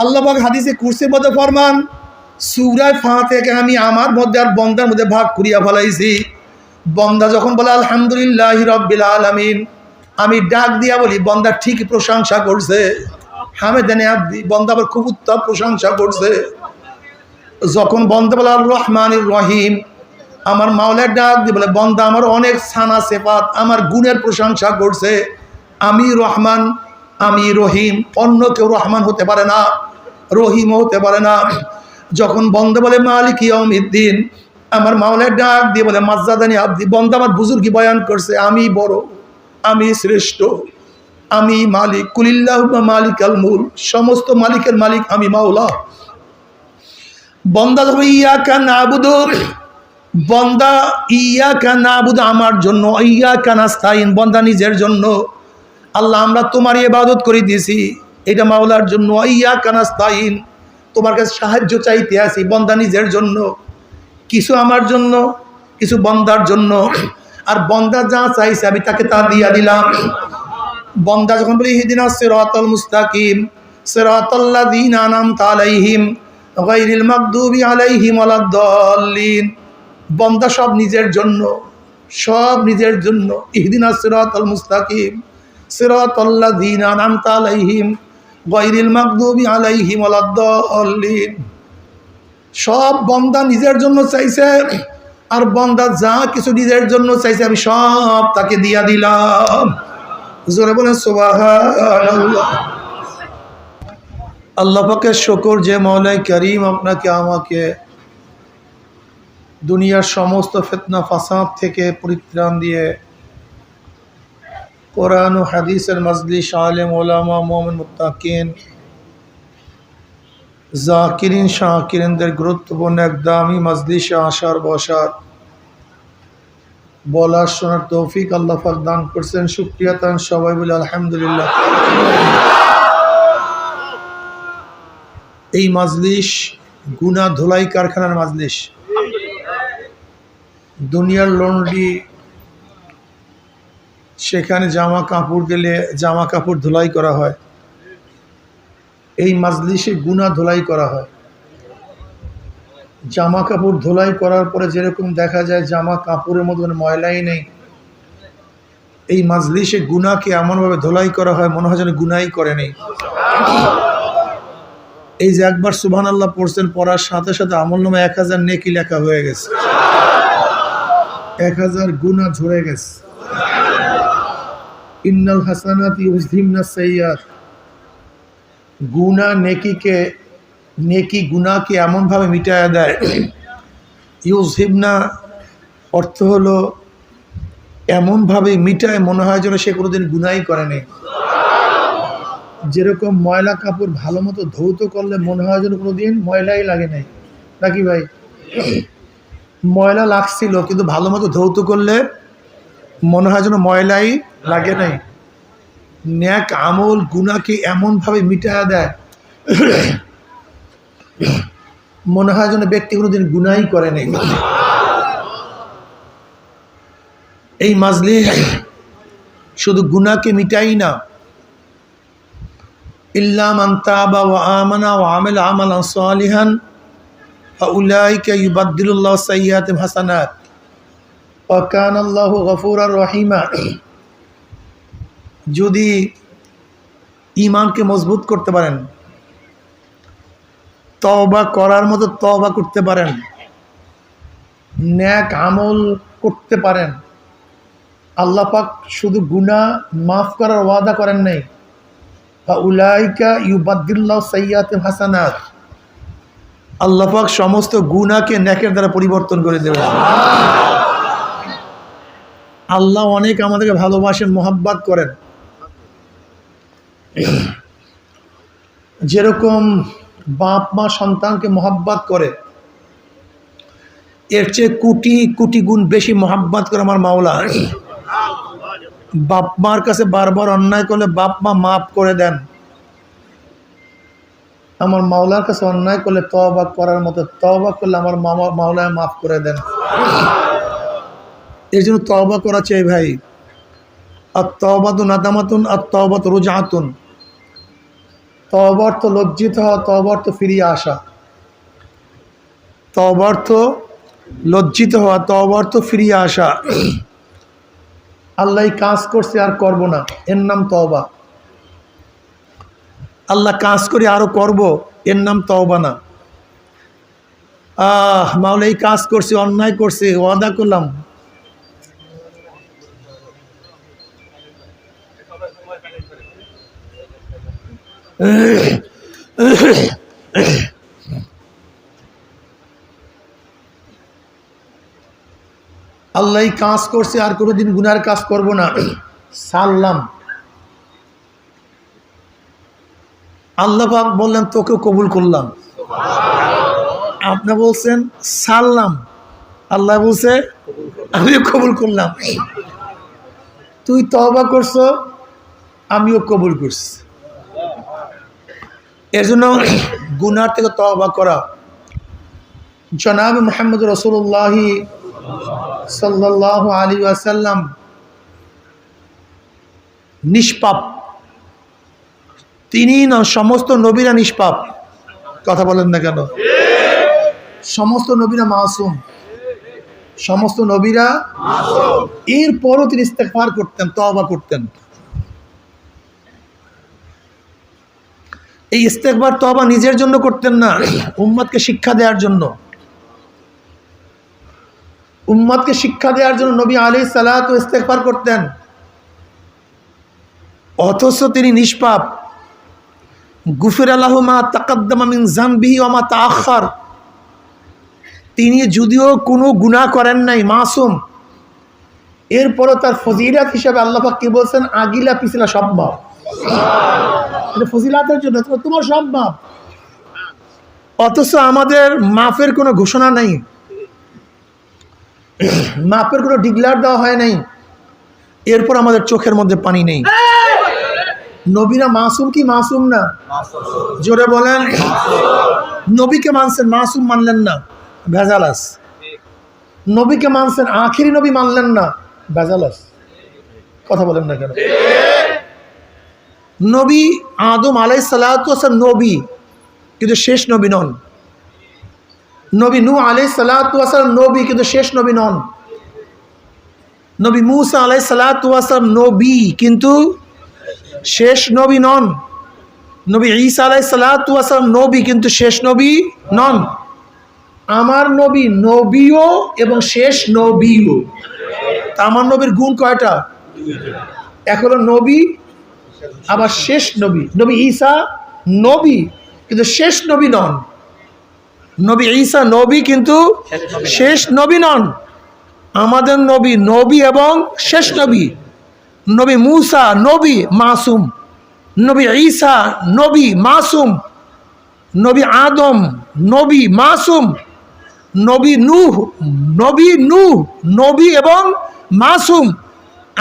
আল্লাহ পাক হাদিসে কুরসির মধ্যে ফরমান, সূরা ফাতিহা আমি আমার মধ্যে আর বন্দার মধ্যে ভাগ করিয়া ফেলাইছি। বন্দা যখন বলে আলহামদুলিল্লাহি রাব্বিল আলামিন, আমি ডাক দিয়া বলি বন্দা ঠিক প্রশংসা করছে, হামেদানে আব্দি, বন্দা আবার খুব উত্তম প্রশংসা করছে। যখন বন্দা বলে আর রহমানির রহিম, আমার মাওলার ডাক দিয়ে বলে বন্দা আমার অনেক সানা সেফাত, আমার গুণের প্রশংসা করছে, আমি রহমান, আমি রহিম, অন্য কেউ রহমান হতে পারে না, রহিমও হতে পারে না। যখন বন্দা বলে মালিক ইয়াউমিদ্দিন, আমার মাওলার ডাক দিয়ে বলে মাজ্জাদানি আব্দি, বন্দা আমার বুজুর্গি বয়ান করছে, আমি বড়, আমি শ্রেষ্ঠ, আমি মালিক, কুলিল্লাহুম্মা মালিকাল মুলক, সমস্ত মালিকের মালিক আমি মাওলা। বন্দা যখন ইয়াকা নাবুদু, বন্দা ইয়াকা নাবুদু আমার জন্য, ইয়াকা নাস্তাইন বন্দা নিজের জন্য, আল্লাহ আমরা তোমার ইবাদত করে দিয়েছি, এটা মাওলার জন্য। ইয়াকা নাস্তাইন তোমার কাছে সাহায্য চাইতে আসি, বন্দা নিজের জন্য, কিছু আমার জন্য, কিছু বন্দার জন্য। আর বন্দা যা চাইছে আমি তাকে তা দিয়া দিলাম। বন্দা যখন বলি ইহদিনাস সিরাতাল মুস্তাকিম সিরাতাল্লাযীনা আন'আমতা আলাইহিম গায়রিল মাগদুবি আলাইহিম ওয়ালাদ-দাল্লিন, বন্দা সব নিজের জন্য, সব নিজের জন্য। ইহদিনাস সিরাতাল মুস্তাকিম সিরাতাল্লাযীনা আন'আমতা আলাইহিম গায়রিল মাগদুবি আলাইহিম ওয়ালাদ-দাল্লিন, সব বন্দা নিজের জন্য চাইছে। আর বন্দা যা কিছু নিজের জন্য চাইছে আমি সব তাকে দিয়া দিলাম। জোরে বলেন সুবহানাল্লাহ। আল্লাহ পাকের শুকর যে মওলাই করিম আপনাকে আমাকে দুনিয়ার সমস্ত ফিতনা ফাসাদ থেকে পরিত্রাণ দিয়ে কোরআন ও হাদিসের মজলিস, আলেম ওলামা, মুমিন মুত্তাকিন, জাকিরিন শাকিরিনদের গুরুত্বপূর্ণ এক দামি মজলিসে আসার বসার বলার শোনার তৌফিক আল্লাহ পাক দান করছেন। শুকরিয়া তান সবাই বলে আলহামদুলিল্লাহ। এই মজলিস গুনাহ ধুলাই কারখানার মজলিস। দুনিয়ার লন্ড্রি, সেখানে জামা কাপড় গেলে জামা কাপড় ধুলাই করা হয়, এই মজলিসে গুনাহ ধুলাই করা হয়। জামা কাপড় ধুলাই করার পরে যেরকম দেখা যায় জামা কাপড়ের মধ্যে ময়লাই নেই, এই মজলিসে গুনাহকে এমনভাবে ধুলাই করা হয় মনে হয় যেন গুনাহই করে নেই। এই যে একবার সুবহানাল্লাহ পড়ছেন, পড়ার সাথে সাথে আমলনামা 1000 নেকি লেখা হয়ে গেছে, 1000 গুনাহ ঝরে গেছে। ইন্নাল হাসানাতি ইউযহিবনাস সাইয়্যাত, গুনাহ নেকিকে, নেকি গুনাহকে এমনভাবে মিটায়া দেয়। ইউযহিবনা অর্থ হলো এমনভাবে মিটায় মনে হয় যেন সে কোনোদিন গুনাহই করে নেই। যেরকম ময়লা কাপড় ভালো মতো ধৌত করলে মনে হয় যেন কোনোদিন ময়লাই লাগে নাই, নাকি ভাই? ময়লা লাগছিল কিন্তু ভালো মতো ধৌত করলে মনে হয় যেন ময়লাই লাগে নাই। নেক আমল গুনাহকে এমনভাবে মিটায়া দেয় মনে হয় যেন ব্যক্তি কোনোদিন গুনাহই করে নাই। এই মাজলিস শুধু গুনাহকে মিটাই না, ইল্লা মান তাবা ওয়া আমানা ওয়া আমিলা আমালান সালিহান ফাউলাইকা ইউবাদদিলুল্লাহু সাইয়্যাতিহিম হাসানাত ওয়া কানাল্লাহু গফুরার রহিমা। যদি ঈমানকে মজবুত করতে পারেন, তওবা করার মতো তওবা করতে পারেন, নেক আমল করতে পারেন, আল্লাহ পাক শুধু গুনাহ মাফ করার ওয়াদা করেন নাই, ফাউলাইকা ইউবাদদিলুল্লাহু সাইয়্যাতিহিম হাসানাত, আল্লাহ পাক সমস্ত গুনাহকে নেকের দ্বারা পরিবর্তন করে দেবেন। আল্লাহ অনেক আমাদেরকে ভালোবাসেন, মোহাব্বত করেন। যেরকম বাপ মা সন্তানকে মোহাব্বত করে, এর চেয়ে কোটি কোটি গুণ বেশি মোহাব্বত করে আমার মাওলা। বাপ মার কাছে বারবার অন্যায় করলে বাপ মা মাফ করে দেন, আমার মাওলার কাছে অন্যায় করলে তওবা করার মতো তওবা করলে আমার মাওলা মাফ করে দেন। এই জন্য তওবা করা চাই ভাই। আর তওবাতু নাদামাতুন, আর তওবাতু রুজআতুন। তওবা অর্থ লজ্জিত হওয়া, তওবা অর্থ ফিরিয়ে আসা। তওবা অর্থ লজ্জিত হওয়া, তওবা অর্থ ফিরিয়ে আসা। আল্লাহ কাজ করছে আর করব না, এর নাম তওবা। আল্লাহ কাজ করে আরো করব, এর নাম তওবা না। মাওলা এই কাজ করছি, অন্যায় করছি, ওয়াদা করলাম, আল্লাহ কাজ করছে আর কোনোদিন গুনার কাজ করব না, সারলাম। আল্লাহ পাক বললেন তোকেও কবুল করলাম। আপনি বলছেন সারলাম, আল্লাহ বলছে আমিও কবুল করলাম। তুই তওবা করছো, আমিও কবুল করছি। এর জন্য গুনার থেকে তওবা করা। জনাব মুহাম্মদ রাসূলুল্লাহ সাল্লাল্লাহু আলাইহি ওয়াসাল্লাম নিষ্পাপ, তিনি না, সমস্ত নবীরা নিষ্পাপ। কথা বলেন না কেন? সমস্ত নবীরা মাসুম, সমস্ত নবীরা মাসুম। এরপরও তিনি ইস্তেগফার করতেন, তওবা করতেন। এই ইস্তেগফার তওবা নিজের জন্য করতেন না, উম্মতকে শিক্ষা দেওয়ার জন্য। উম্মতকে শিক্ষা দেওয়ার জন্য নবী আলাইহিস সালাতু ইস্তেগফার করতেন, অথচ তিনি নিষ্পাপ। গুফিরা লাহু মা তাকাদ্দামা মিন যামবিহি ওয়া মা তাআখার। তিনি যদিও কোনো গুনাহ করেন নাই, মাসুম, এরপরও তার ফজিলাত হিসেবে আল্লাহ পাক কি বলছেন? আগিলা পিছলা সব মাপ। এটা ফজিলাতের জন্য, তোমার সব মাপ। অথচ আমাদের মাফের কোনো ঘোষণা নাই, মাপের কোনো ডিক্লার দেওয়া হয় নাই, এরপর আমাদের চোখের মধ্যে পানি নেই। নবীরা মাসুম কি মাসুম না? জোরে বলেন। নবীকে মানছেন, মাসুম মানলেন না, ভেজাল আছে। নবীকে মানছেন, আখিরি নবী মানলেন না, ভেজাল আছে। কথা বলেন না কেন? নবী আদম আলাইহিস সালাতু ওয়াস সালাম নবী, কিন্তু শেষ নবী নন। নবী নূহ আলাইহিস সালাতু ওয়াস সালাম নবী, কিন্তু শেষ নবী নন। নবী মূসা আলাইহিস সালাতু ওয়াস সালাম নবী, কিন্তু শেষ নবী নন। নবী ঈসা আলাইহিস সালাতু ওয়াস সালাম নবী, কিন্তু শেষ নবী নন। আমার নবী নবীও এবং শেষ নবীও। তা আমার নবীর গুণ কয়টা? এক হলো নবী, আবার শেষ নবী। নবী ঈসা নবী, কিন্তু শেষ নবী নন। নবী ঈসা নবী, কিন্তু শেষ নবী নন। আমাদের নবী নবী এবং শেষ নবী। নবী মূসা নবী, মাসুম। নবী ঈসা নবী, মাসুম। নবী আদম নবী, মাসুম। নবী নূহ নবী এবং মাসুম।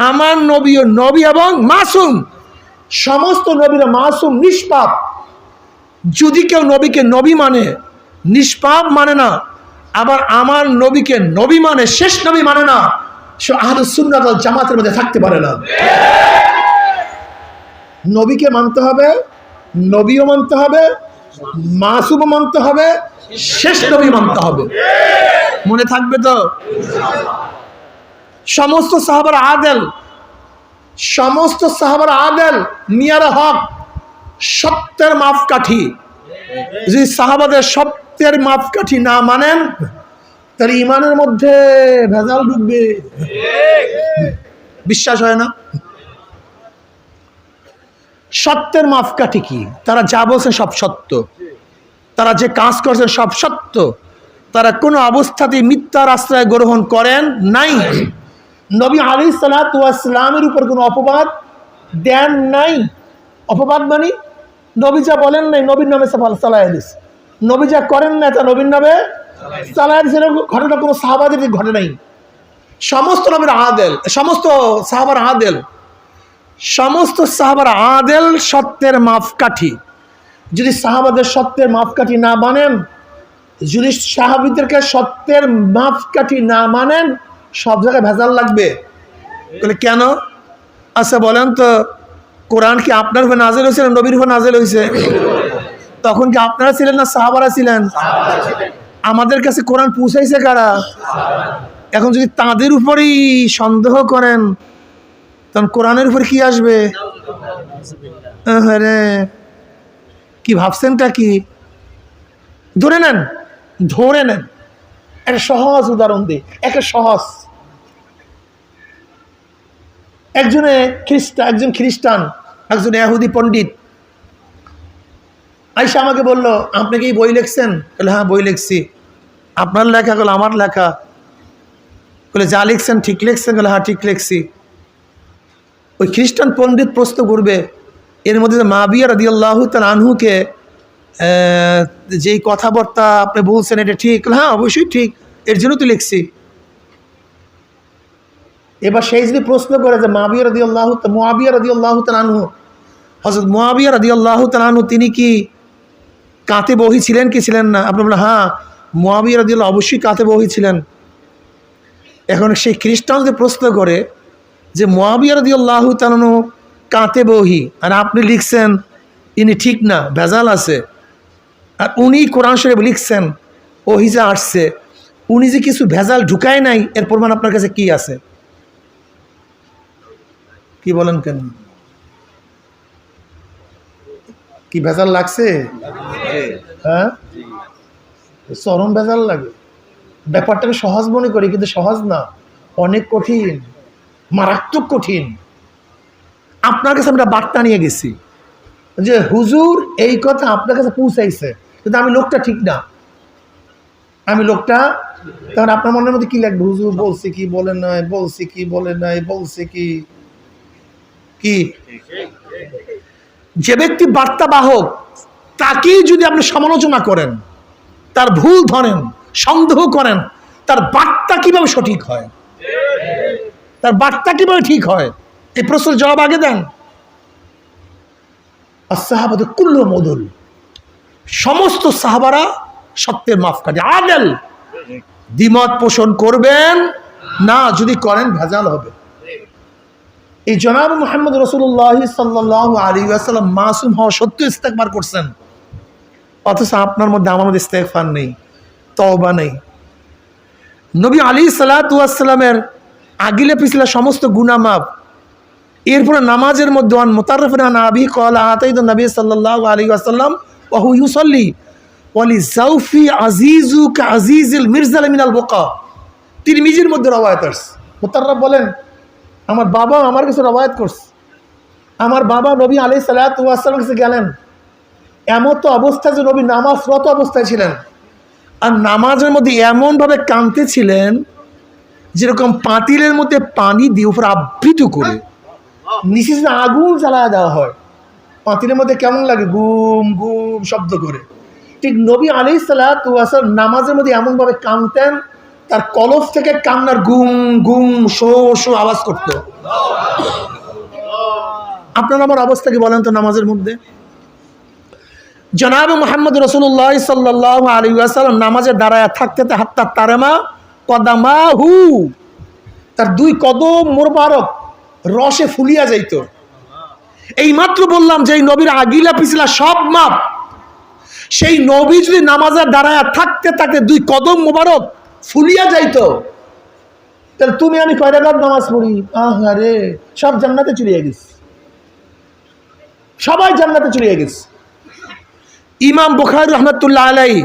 আমার নবীও নবী এবং মাসুম। সমস্ত নবীরা মাসুম, নিষ্পাপ। যদি কেউ নবীকে নবী মানে, নিষ্পাপ মানে না, আবার আমার নবীকে নবী মানে, শেষ নবী মানে না, সে আহলুস সুন্নাত ওয়াল জামাতের মধ্যে থাকতে পারে না। নবীকে মানতে হবে, নবীও মানতে হবে, মাসুমও মানতে হবে, শেষ নবী মানতে হবে। মনে থাকবে তো? সমস্ত সাহাবারা আদেল, সমস্ত সাহাবারা আদেল, মিয়ারা হক, সত্যের মাপকাঠি। যদি সাহাবাদের সত্যের মাপকাঠি না মানেন, তাহলে ইমানের মধ্যে ভেজাল ঢুকবে। বিশ্বাস হয় না? সত্যের মাপকাঠি কি? তারা যা বলছেন সব সত্য, তারা যে কাজ করছেন সব সত্য, তারা কোনো অবস্থাতেই মিথ্যার আশ্রয় গ্রহণ করেন নাই। নবী আলাইহিস সালাতু ওয়াস সালামের উপর কোনো অপবাদ দেন নাই। অপবাদ মানে নবী যা বলেন নাই, নবীর নামে চালায় দিস। নবী যা করেন না, তা নবীর নামে চালায় দিস। ঘটনা কোনো সাহাবাদের ঘটে নাই। সমস্ত নবীর আদেল, সমস্ত সাহাবার আদেল, সমস্ত সাহাবার আদেল, সত্যের মাপকাঠি। যদি সাহাবাদের সত্যের মাপকাঠি না মানেন, যদি সাহাবীদেরকে সত্যের মাপকাঠি না মানেন, সব জায়গায় ভেজাল লাগবে। বলে কেন? আচ্ছা বলেন তো, কোরআন কি আপনার উপর নাজেল হয়েছে না নবীর উপর নাজেল হয়েছে? তখন কি আপনারা ছিলেন না সাহাবারা ছিলেন? আমাদের কাছে কোরআন পৌঁছাইছে কারা? এখন যদি তাদের উপরেই সন্দেহ করেন তখন কোরআনের উপর কি আসবে? আরে কি ভাবছেনটা কি? ধরে নেন একটা সহজ উদাহরণ দিই, একটা সহজ। একজন খ্রিস্টান, একজন ইহুদি পণ্ডিত আইসা আমাকে বলল, আপনি কি বই লিখছেন? বলে হ্যাঁ বই লিখছি। আপনার লেখা? বলে আমার লেখা। বলে যা লিখছেন ঠিক লিখছেন? বলে হ্যাঁ ঠিক লিখছি। ওই খ্রিস্টান পণ্ডিত প্রশ্ন করবে, এর মধ্যে মুআবিয়া রাদিয়াল্লাহু তাআলা আনহুকে যেই কথাবার্তা আপনি বলছেন এটা ঠিক? হ্যাঁ অবশ্যই ঠিক, এর জন্য তো লিখছি। এবার সেই যদি প্রশ্ন করে যে মুআবিয়া রাদিয়াল্লাহু তাআলা আনহু, হযরত মুআবিয়া রাদিয়াল্লাহু তাআলা আনহু তিনি কি কাতে বহি ছিলেন কি ছিলেন না? আপনি বলেন হ্যাঁ মুআবিয়া রাদিয়াল্লাহু অবশ্যই কাতে বহি ছিলেন। এখন সেই খ্রিস্টান যদি প্রশ্ন করে যে মুআবিয়া রাদিয়াল্লাহু তাআলা আনহু কাতে বহি আর আপনি লিখছেন ইনি ঠিক না, ভেজাল আছে, আর উনি কোরআন শরীফ লিখছেন ওহি যা আসছে, উনি যে কিছু ভেজাল ঢুকায় নাই এর প্রমাণ আপনার কাছে কি আছে? কি বলেন কেন? কি ভেজাল লাগছে? হ্যাঁ চরম ভেজাল লাগে। ব্যাপারটাকে সহজ মনে করি কিন্তু সহজ না, অনেক কঠিন, মারাত্মক কঠিন। আপনার কাছে আমরা বার্তা নিয়ে গেছি যে হুজুর এই কথা আপনার কাছে পৌঁছাইছে, কিন্তু আমি লোকটা ঠিক না, তখন আপনার মনের মধ্যে কি লাগবে? হুজুর বলছে কি বলে নাই, বলছে কি বলে নাই, বলছে কি কি যে ব্যক্তি বার্তাবাহক তাকেই যদি আপনি সমালোচনা করেন, তার ভুল ধরেন, সন্দেহ করেন, তার বার্তা কিভাবে সঠিক হয়, তার বার্তা কিভাবে ঠিক হয়, এই প্রশ্নের জবাব আগে দেন। আসসাহাবাতু কুল্লুহুম উদুল, সমস্ত সাহাবারা সত্যের মাপকাঠি, আদেল। দ্বিমত পোষণ করবেন না, যদি করেন ভেজাল হবে। এই জনাব মুহাম্মদ রাসূলুল্লাহ সাল্লাল্লাহু আলাইহি ওয়াসাল্লাম মাসুম হওয়া সত্ত্বেও ইস্তেগফার করছেন, অথচ আপনার মধ্যে আমার মধ্যে ইস্তেগফার নেই, তওবা নেই। নবী আলাইহিস সালাতু ওয়াস সালামের আগিলে পিছলে সমস্ত গুনাহ মাফ। এরপরে নামাজের মধ্যে আন মুতাররিফিন আন আবি ক্বালা আতাইতু নবী সাল্লাল্লাহু আলাইহি ওয়াসাল্লাম ওয়া হুয়া ইউসাল্লি ওয়ালি জাউফি আজিজু কা আজিজিল মিরজাল মিনাল বুকা। তিরমিজির মধ্যে রওয়ায়াত আছে। মুতাররিফ বলেন আমার বাবা আমার কাছে রওয়ায়াত করছে, আমার বাবা নবী আলাইহিস সালাতু ওয়াস সালামের কাছে গেলেন, এমন তো অবস্থা যে নবী নামাজরত অবস্থায় ছিলেন, আর নামাজের মধ্যে এমনভাবে কাঁদতেছিলেন যেরকম পাতিলের মধ্যে পানি দিয়ে উপর আবৃত করে নিচে যদি আগুন জ্বালায় দেওয়া হয়, পাতিলের মধ্যে কেমন লাগে? গুম গুম শব্দ করে। ঠিক নবী আলাইহিস সালাতু ওয়াস সালাম নামাজের মধ্যে এমনভাবে কাঁদতেন, তার কলব থেকে কান্নার গুম গুম শো শো আওয়াজ করত। আপনার আমার অবস্থা কি বলেন তো নামাজের মধ্যে? জনাব মুহাম্মদ রাসূলুল্লাহ সাল্লাল্লাহু আলাইহি ওয়াসাল্লাম নামাজে দাঁড়ায় থাকতে হাত্তা তারামা কদামাহু, তার দুই কদম মোবারক রসে ফুলিয়া যাইত। এই মাত্র বললাম যে এই নবীর আগিলা পিছলা সব মাপ, সেই নবী যদি নামাজে দাঁড়ায় থাকতে থাকতে দুই কদম মোবারক ফুলিয়া যাইতো, তাহলে তুমি আমি কয় রাকাত নামাজ পড়ি? আরে সব জান্নাতে চলে গেছে, সবাই জান্নাতে চলে গেছে। ইমাম বুখারী রাহমাতুল্লাহ আলাইহি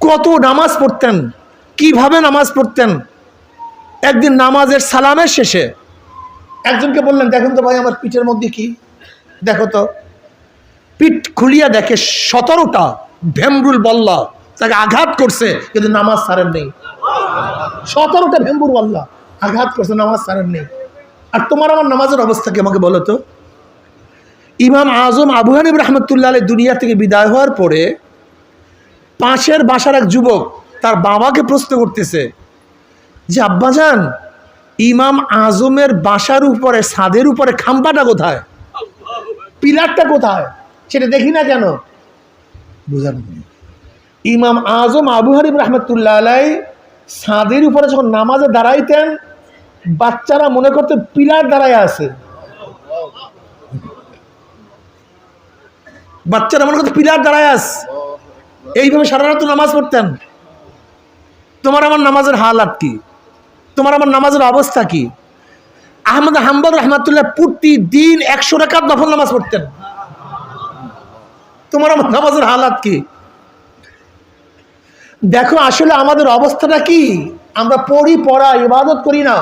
কত নামাজ পড়তেন, কিভাবে নামাজ পড়তেন। একদিন নামাজের সালামের শেষে একজনকে বললেন, দেখেন তো ভাই আমার পিঠের মধ্যে কি, দেখো তো। পিঠ খুলিয়া দেখে 17টা ভেমরুল বল্লা তাকে আঘাত করছে, কিন্তু নামাজ ছাড়েন নেই। 17টা ভেমরুল বল্লা আঘাত করছে, নামাজ ছাড়েন নেই। আর তোমার আমার নামাজের অবস্থা কি আমাকে বলো তো। ইমাম আজম আবু হানিফা রাহমাতুল্লাহ আলাইহি দুনিয়া থেকে বিদায় হওয়ার পরে পাশের বাসার এক যুবক তার বাবাকে প্রশ্ন করতেছে যে আব্বাজান, ইমাম আজমের বাসার উপরে ছাদের উপরে খাম্বাটা কোথায়, পিলারটা কোথায়, সেটা দেখি না কেন? বুঝার ইমাম আজম আবু হানিফা রাহমাতুল্লাহ আলাইহি ছাদের উপরে যখন নামাজে দাঁড়াইতেন, বাচ্চারা মনে করতে পিলার দাঁড়ায় আছে, বাচ্চারা মনে করতো পিলার দাঁড়ায় আস, এইভাবে সারা রাত নামাজ পড়তেন। তোমার আমার নামাজের হালাত কি, তোমার আমার নামাজের অবস্থা কি? আহমদ হাম্বল রহমাতুল্লাহ প্রতিদিন 100 রাকাত নফল নামাজ পড়তেন। তোমার আমার নামাজের হালাত কি? দেখো আসলে আমাদের অবস্থাটা কি, আমরা পড়া ইবাদত করি না।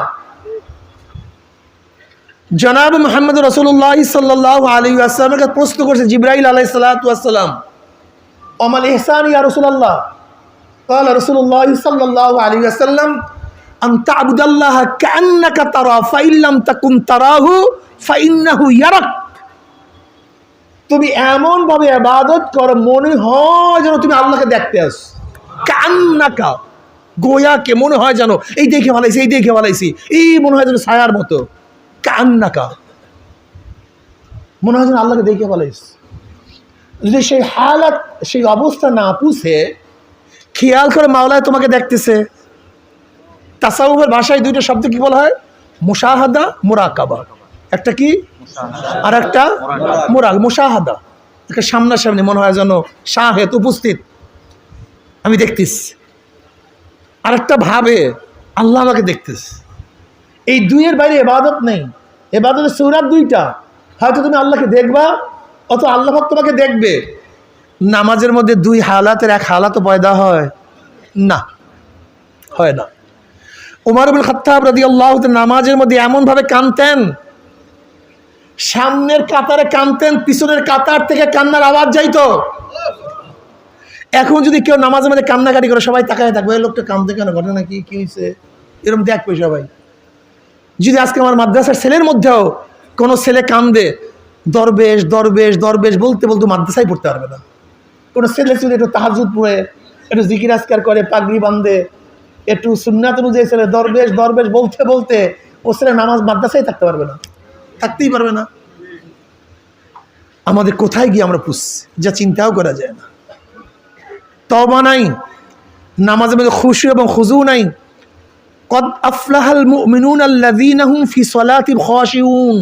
জনাব মুহাম্মদ রাসূলুল্লাহ সাল্লাল্লাহু আলাইহি ওয়াসাল্লামকে প্রশ্ন করছে জিবরাইল আলাইহিস সালাতু ওয়াস সালাম, আমাল ইহসান ইয়া রাসূলুল্লাহ। قال رسول الله صلى الله عليه وسلم أن تعبد الله كأنك ترى فإن لم تكن تراه فإنه يراك। তুমি এমন ভাবে ইবাদত করো মনে হয় যেন তুমি আল্লাহকে দেখতে আসো। কান্নাকা, গোয়াকে মনে হয় যেন এই দেখে ভালাইছি, এই দেখে ভালাইছি, এই মনে হয় যেন ছায়ার মতো। কান্নাকা, মনে হয় যেন আল্লাহকে দেখে ভালাইছি। যদি সেই হালাত, সেই অবস্থা না পুষে খেয়াল করে মাওলায় তোমাকে দেখতেছে। তাসাউফের ভাষায় দুইটা শব্দ কি বলা হয়? মুশাহাদা, মুরাকাবা। একটা কি আর একটা মুশাহাদা, একটা সামনাসামনি মনে হয় যেন শাহেদ উপস্থিত, আমি দেখতেছি। আর একটা ভাবে আল্লাহ আমাকে দেখতেছে। এই দুইয়ের বাইরে ইবাদত নেই। ইবাদতের সূরা দুইটা, হয়তো তুমি আল্লাহকে দেখবা অথবা আল্লাহ তোমাকে দেখবে। নামাজের মধ্যে দুই হালাতের এক হালাত পয়দা হয় না, হয় না। উমর ইবনে খাত্তাব রাদিয়াল্লাহু তাআলা নামাজের মধ্যে এমনভাবে কাঁদতেন, সামনের কাতারে কাঁদতেন, পিছনের কাতার থেকে কান্নার আওয়াজ যাইতো। এখন যদি কেউ নামাজের মধ্যে কান্নাকাটি করে সবাই তাকায় থাকবে, এই লোকটা কাঁদতে কেন, ঘটনা কি, কি হয়েছে, এরকম দেখবে সবাই। যদি আজকে আমার মাদ্রাসার ছেলের মধ্যেও কোনো ছেলে কান্দে, দরবেশ দরবেশ দরবেশ বলতে বলতে মাদ্রাসায় পড়তে পারবে না। কোনো ছেলে যদি একটু তাহাজ্জুদ পড়ে, একটু জিকির আজকার করে, পাগড়ি বাঁধে, একটু সুন্নাত অনুযায়ী ছেলে দরবেশ দরবেশ বলতে বলতে ও ছেলে নামাজ মাদ্রাসায় থাকতে পারবে না, থাকতেই পারবে না। আমাদের কোথায় গিয়ে আমরা পুষছি যা চিন্তাও করা যায় না। তওবা নাই, নামাজের মধ্যে খুশু এবং খুজু নাই। কদ আফলাহাল মুমিনুন আল্লাযীনা হুম ফি সলাতিহিম খাশিউন।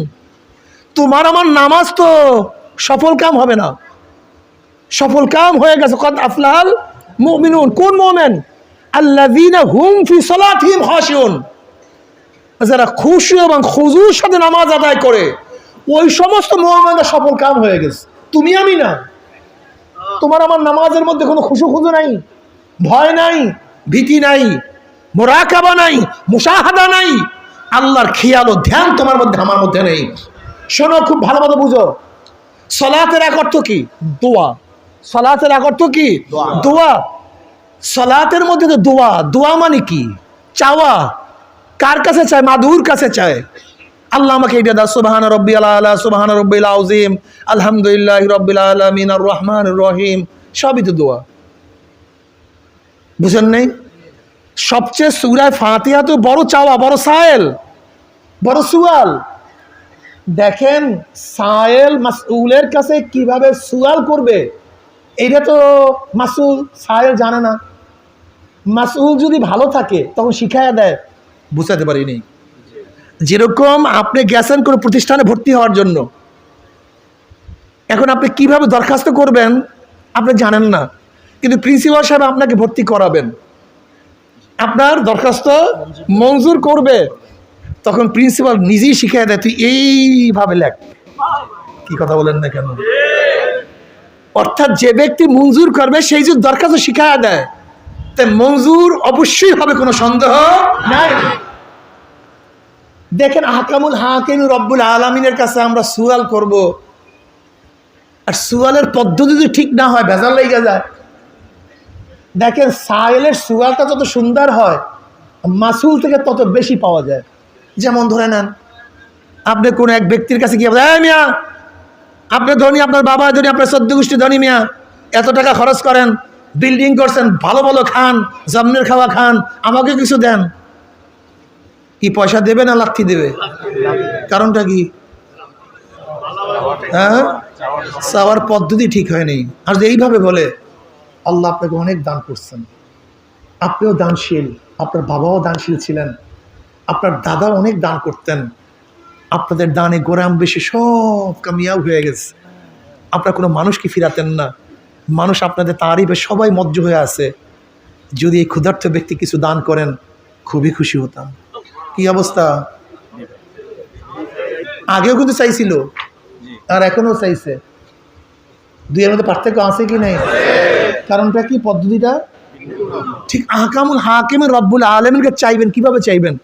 তোমার আমার নামাজ তো সফল কাম হবে না, সফল কাম হয়ে গেছে। কদ আফলাহাল মুমিনুন, কোন মুমিন? আল্লাযীনা হুম ফি সলাতিহিম খাশিউন, যারা খুশু এবং খুজুর সাথে নামাজ আদায় করে, ওই সমস্ত মুমিনরা সফল কাম হয়ে গেছে। তুমি আমি না। তোমার আমার নামাজের মধ্যে কোনো খুশু খুজু নাই, ভয় নাই, ভীতি নাই, মুরাকাবা নাই, মুশাহাদা নাই, আল্লাহর খেয়াল ও ধ্যান তোমার মধ্যে আমার মধ্যে নেই। শোনো, খুব ভালো মতো বুঝো। সালাতের এক অর্থ কি? দোয়া। সালাতের এক অর্থ কি? দোয়া। সালাতের মধ্যে তো দোয়া। দোয়া মানে কি? চাওয়া। কার কাছে চায়? মাদুর কাছে চায়। আল্লাহ আমাকে এটা দাও, সুবহান রাব্বিয়াল আলা, সুবহান রাব্বিল আযীম, আলহামদুলিল্লাহি রাব্বিল আলামিন, আর রহমানির রহিম, সবই তো দোয়া। বুঝেন নাই? সবচেয়ে সূরা ফাতিহা তো বড় চাওয়া, বড় সায়েল, বড় সুয়াল। দেখেন সায়েল মাসউলের কাছে কিভাবে সুয়াল করবে, এইটা তো মাসউল সায়েল জানে না। মাসউল যদি ভালো থাকে তখন শিখাইয়া দেয়। বুঝাতে পারিনি। যেরকম আপনি গেছেন কোনো প্রতিষ্ঠানে ভর্তি হওয়ার জন্য, এখন আপনি কিভাবে দরখাস্ত করবেন আপনি জানেন না, কিন্তু প্রিন্সিপাল সাহেব আপনাকে ভর্তি করাবেন, আপনার দরখাস্ত মঞ্জুর করবে, তখন প্রিন্সিপাল নিজেই শিখিয়ে দেয় তুই এইভাবে লেখ। কি কথা বলেন না কেন? অর্থাৎ যে ব্যক্তি মঞ্জুর করবে সেই যে দরখাস্ত শিখাইয়া দেয়, তাই মঞ্জুর অবশ্যই হবে, কোনো সন্দেহ নাই। দেখেন আহকামুল হাকিম রব্বুল আলামিনের কাছে আমরা সুয়াল করব, আর সুয়ালের পদ্ধতি যদি ঠিক না হয় ভেজাল লেগে যায়। দেখেন সায়েলের সুয়ালটা যত সুন্দর হয়, মাসুল থেকে তত বেশি পাওয়া যায়। যেমন ধরে নেন, আপনি কোনো এক ব্যক্তির কাছে গিয়ে বলেন, মিয়া আপনি ধনী, আপনার বাবা ধনী, আপনার 14 গোষ্ঠী ধনী, মিয়া এত টাকা খরচ করেন, বিল্ডিং করছেন, ভালো ভালো খান, জন্মের খাওয়া খান, আমাকে কিছু দেন। কি পয়সা দেবে না লাথি দেবে? কারণটা কি? হ্যাঁ, চাওয়ার পদ্ধতি ঠিক হয়নি। আর এইভাবে বলে আল্লাহ আপনাকে অনেক দান করছেন, আপনিও দানশীল, আপনার বাবাও দানশীল ছিলেন, আপনার দাদাও অনেক দান করতেন, আপনাদের দানে গোরাম বেশি সব কামিয়াব হয়ে গেছে, আপনার কোনো মানুষকে ফিরাতেন না, মানুষ আপনাদের তারিফে সবাই মজ্জ হয়ে আছে। যদি এই ক্ষুধার্ত ব্যক্তি কিছু দান করেন খুবই খুশি হতাম। কি অবস্থা? আগেও কিন্তু চাইছিল আর এখনও চাইছে, দুইয়ের মধ্যে পার্থক্য আছে কি নেই? কারণটা কি? পদ্ধতিটা ঠিক। আহকামুল হাকিমের রব্বুল আলামিনকে চাইবেন, কিভাবে চাইবেন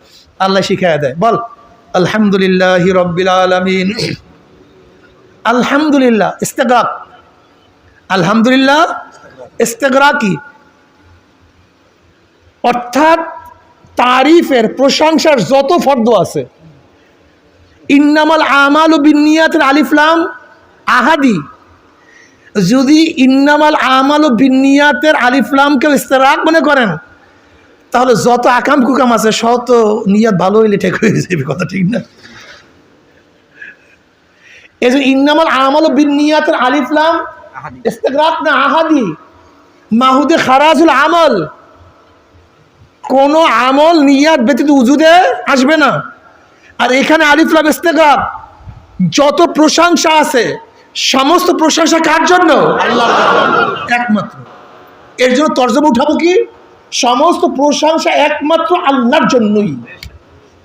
আল্লাহ শিখায়া দেয়। বল আলহামদুলিল্লাহি রব্বিল আলামিন। আলহামদুলিল্লাহ ইস্তেগরাক, আলহামদুলিল্লাহ ইস্তেগরাকি, অর্থাৎ তারিফের প্রশংসার যত ফর্দ আছে। ইন্নামাল আমালু বিন্নিয়াতের আলিফ লাম আহাদি, যদি ইন্নামাল আমালু বিন্নিয়াতের আলিফ লামকে ইস্তেগরাক মনে করেন তাহলে যত আকাম কুকাম আছে সব তো নিয়াত ভালো হইলে ঠিক হয়ে যাবে, কথা ঠিক না? এই যে ইন্নামাল আমালু বিন্নিয়াতের আলিফ লাম ইস্তেগরাক না আহাদি, মাহুদে খারাজুল আমল, কোনো আমল নিয়াত ব্যতীত উজুদে আসবে না। আর এখানে আলিফ লাম ইস্তেগরাক, যত প্রশংসা আছে সমস্ত প্রশংসা কার জন্য? আল্লাহর জন্য একমাত্র। এর জন্য তরজমা উঠাবো কি? সমস্ত প্রশংসা একমাত্র আল্লাহর জন্যই।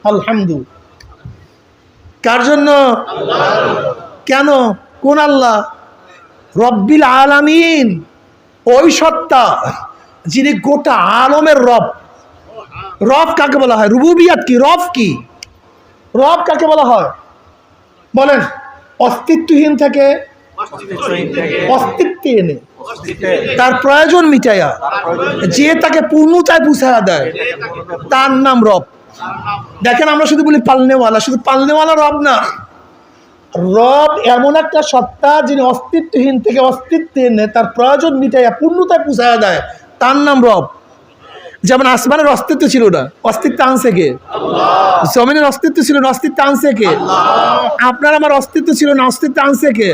আলহামদুলিল্লাহ কার জন্য? কেন? কোন আল্লাহ? রব্বিল আলামিন, ওই সত্তা যিনি গোটা আলমের রব। রব কাকে বলা হয়? রুবুবিয়াত কি? রব কি? রব কাকে বলা হয় বলেন? অস্তিত্বহীন থেকে অস্তিত্বে এনে তার প্রয়োজন মিটাইয়া যে তাকে পূর্ণতায় পৌঁছায়া দেয় তার নাম রব। দেখেন আমরা শুধু বলি পালনেওয়ালা, শুধু পালনেওয়ালা রব না। রব এমন একটা সত্তা যিনি অস্তিত্বহীন থেকে অস্তিত্বে এনে তার প্রয়োজন মিটাইয়া পূর্ণতায় পৌঁছায়া দেয়, তার নাম রব। যেমন আসমানের অস্তিত্ব ছিল না, অস্তিত্ব আনছে কে? জমিনের অস্তিত্ব ছিল না, অস্তিত্ব আনছে কে? আপনার আমার অস্তিত্ব ছিল না, অস্তিত্ব আনছে কে?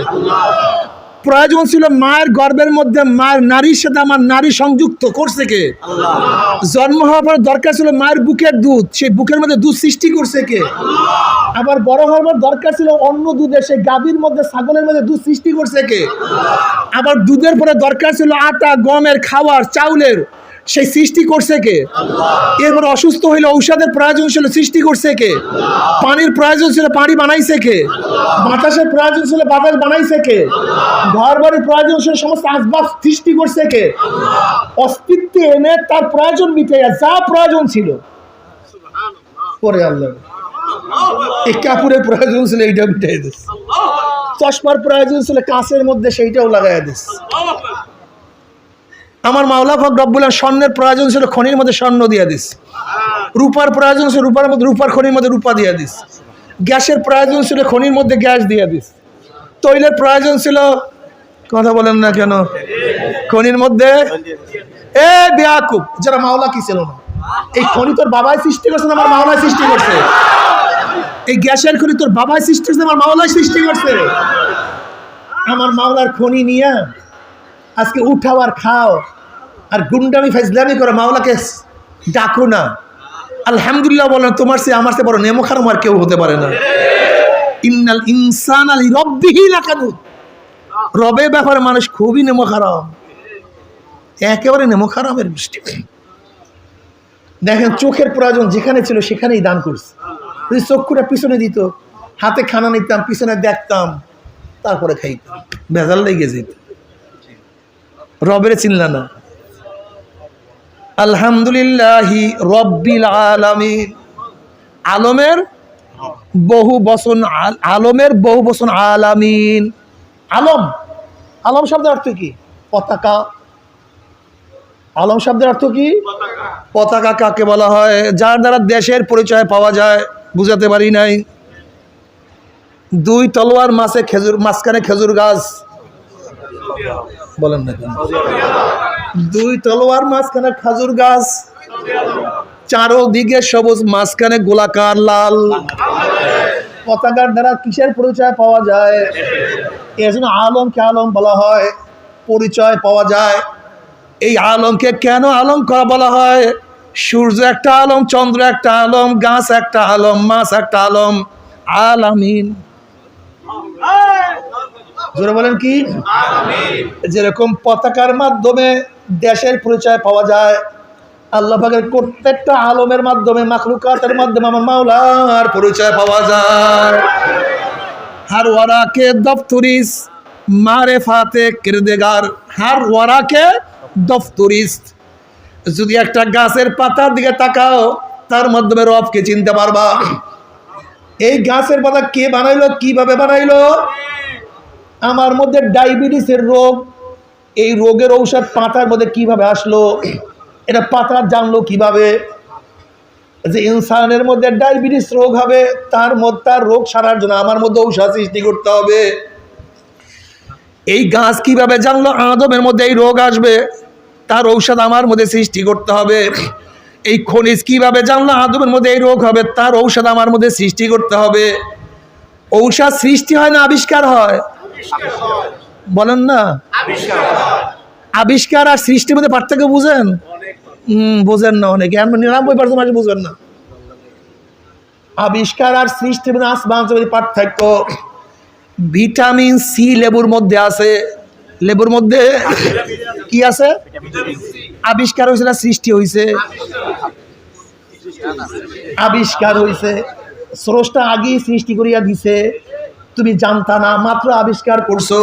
প্রয়োজন ছিল মায়ের গর্ভের মধ্যে মায়ের নারীর সাথে আমার নারী সংযুক্ত করছে কে? জন্ম হওয়ার পর দরকার ছিল মায়ের বুকের দুধ, সেই বুকের মধ্যে দুধ সৃষ্টি করছে কে? আবার বড় হওয়ার পর দরকার ছিল অন্য দুধের, সেই গাভীর মধ্যে ছাগলের মধ্যে দুধ সৃষ্টি করছে কে? আবার দুধের পরে দরকার ছিল আটা, গমের, খাবার, চাউলের, সেই সৃষ্টি করছে কে? এরপর অসুস্থ হইলে ঔষধের প্রয়োজন ছিল, সৃষ্টি করছে কে? পানির প্রয়োজন ছিল, পানি বানাইছে কে? বাতাসের প্রয়োজন ছিল, বাতাস বানাইছে কে? ঘর বাড়ির প্রয়োজন ছিল, সমস্ত আসবাব সৃষ্টি করছে কে? অস্তিত্বে এনে তার প্রয়োজন মিটাইয়া যা প্রয়োজন ছিল পরে আল্লাহ। এই কাপড়ের প্রয়োজন ছিল, এইটা মিটাই দিস। চশমার প্রয়োজন ছিল কাঁচের মধ্যে, সেইটাও লাগাই দিস। আমার মাওলা পাক রব্বুল আলামিন স্বর্ণের প্রয়োজন ছিল, খনির মধ্যে স্বর্ণ দিয়ে দিস। রূপার প্রয়োজন ছিল, রূপার মধ্যে রূপার খনির মধ্যে রূপা দিয়ে দিস। গ্যাসের প্রয়োজন ছিল, খনির মধ্যে গ্যাস দিয়ে দিস। তৈলের প্রয়োজন ছিল, কথা বলেন না কেন, খনির মধ্যে। এ বেয়াকুব, যারা মাওলা কি ছিল না, এই খনি তোর বাবাই সৃষ্টি করছে না আমার মাওলাই সৃষ্টি করছে? এই গ্যাসের খনি তোর বাবাই সৃষ্টি করছে, আমার মাওলাই সৃষ্টি করছে? আমার মাওলার খনি নিয়ে আজকে উঠাও আর খাও আর গুন্ডামি ফাইজলামি করো, মাওলাকে ডাকো না। আলহামদুলিল্লাহ বলেন, তোমার সে আমার সে বড় নেমো খারাম আর কেউ হতে পারে না। ইন্নাল ইনসানা লিরাব্বিহি লাকানুত, রবের ব্যাপারে মানুষ খুবই নেমো খারাম, একেবারে নেমো খারামের বৃষ্টি। দেখেন চোখের প্রয়োজন যেখানে ছিল সেখানেই দান করছে। যদি চক্ষুটা পিছনে দিত, হাতে খানা নিতাম, পিছনে দেখতাম, তারপরে খাইতাম, ভেজাল লেগে যেত। রবের চিনলা না। আলহামদুলিল্লাহি রব্বিল আলামিন, আলমের বহু বচন, আলমের বহু বচন আলামিন। আলম, আলম শব্দের অর্থ কি? পতাকা। আলম শব্দের অর্থ কি? পতাকা কাকে বলা হয়? যার দ্বারা দেশের পরিচয় পাওয়া যায়। বুঝাতে পারি নাই? দুই তলোয়ার মাঝে খেজুর, মাঝখানে খেজুর গাছ, বলেন না কেন? দুই তলোয়ার মাঝখানে খেজুর গাছ, চারোদিকে সবুজ, মাঝখানে গোলাকার লাল। পতাকার দ্বারা কিসের পরিচয় পাওয়া যায়? এর জন্য আলমকে আলম বলা হয়, পরিচয় পাওয়া যায়। এই আলমকে কেন আলম করা বলা হয়? সূর্য একটা আলম, চন্দ্র একটা আলম, গাছ একটা আলম, মাছ একটা আলম। আলামিন, জোরে বলেন কি আমিন। যেরকম পতাকার মাধ্যমে দেশের পরিচয় পাওয়া যায়, আল্লাহ পাকের প্রত্যেকটা আলমের মাধ্যমে মাখলুকাতের মাধ্যমে আমার মাওলার পরিচয় পাওয়া যায়। হার ওয়ারাকে দফতরিস মারেফাতে কিরদেগার, হার ওয়ারাকে দফতরিস। যদি একটা গাছের পাতার দিকে তাকাও, তার মাধ্যমে রবকে চিনতে পারবা। এই গাছের পাতা কে বানাইলো, কিভাবে বানাইলো? আমার মধ্যে ডায়াবেটিসের রোগ, এই রোগের ঔষধ পাতার মধ্যে কিভাবে আসলো, এটা পাতা জানলো কিভাবে? যে ইনসানের মধ্যে ডায়াবেটিস রোগ হবে, তার রোগ সারার জন্য আমার মধ্যে ঔষধ সৃষ্টি করতে হবে। এই গাছ কিভাবে জানলো আদমের মধ্যে এই রোগ আসবে, তার ঔষধ আমার মধ্যে সৃষ্টি করতে হবে। এই খনিজ কিভাবে জানলো আদমের মধ্যে এই রোগ হবে, তার ঔষধ আমার মধ্যে সৃষ্টি করতে হবে। ঔষধ সৃষ্টি হয় না আবিষ্কার হয়? বলেন না। আবিষ্কার আর সৃষ্টির মধ্যে পার্থক্য বুঝেন? বুঝেন না অনেকে, 99% মানুষ বুঝেন না। আবিষ্কার আর সৃষ্টির মধ্যে আসমান জমিনের পার্থক্য। ভিটামিন সি লেবুর মধ্যে আছে। লেবুর মধ্যে কি আছে? আবিষ্কার হয়েছে না সৃষ্টি হয়েছে? আবিষ্কার হয়েছে। স্রষ্টা আগেই সৃষ্টি করিয়া দিছে, তুমি জানতা না, মাত্র আবিষ্কার করছো।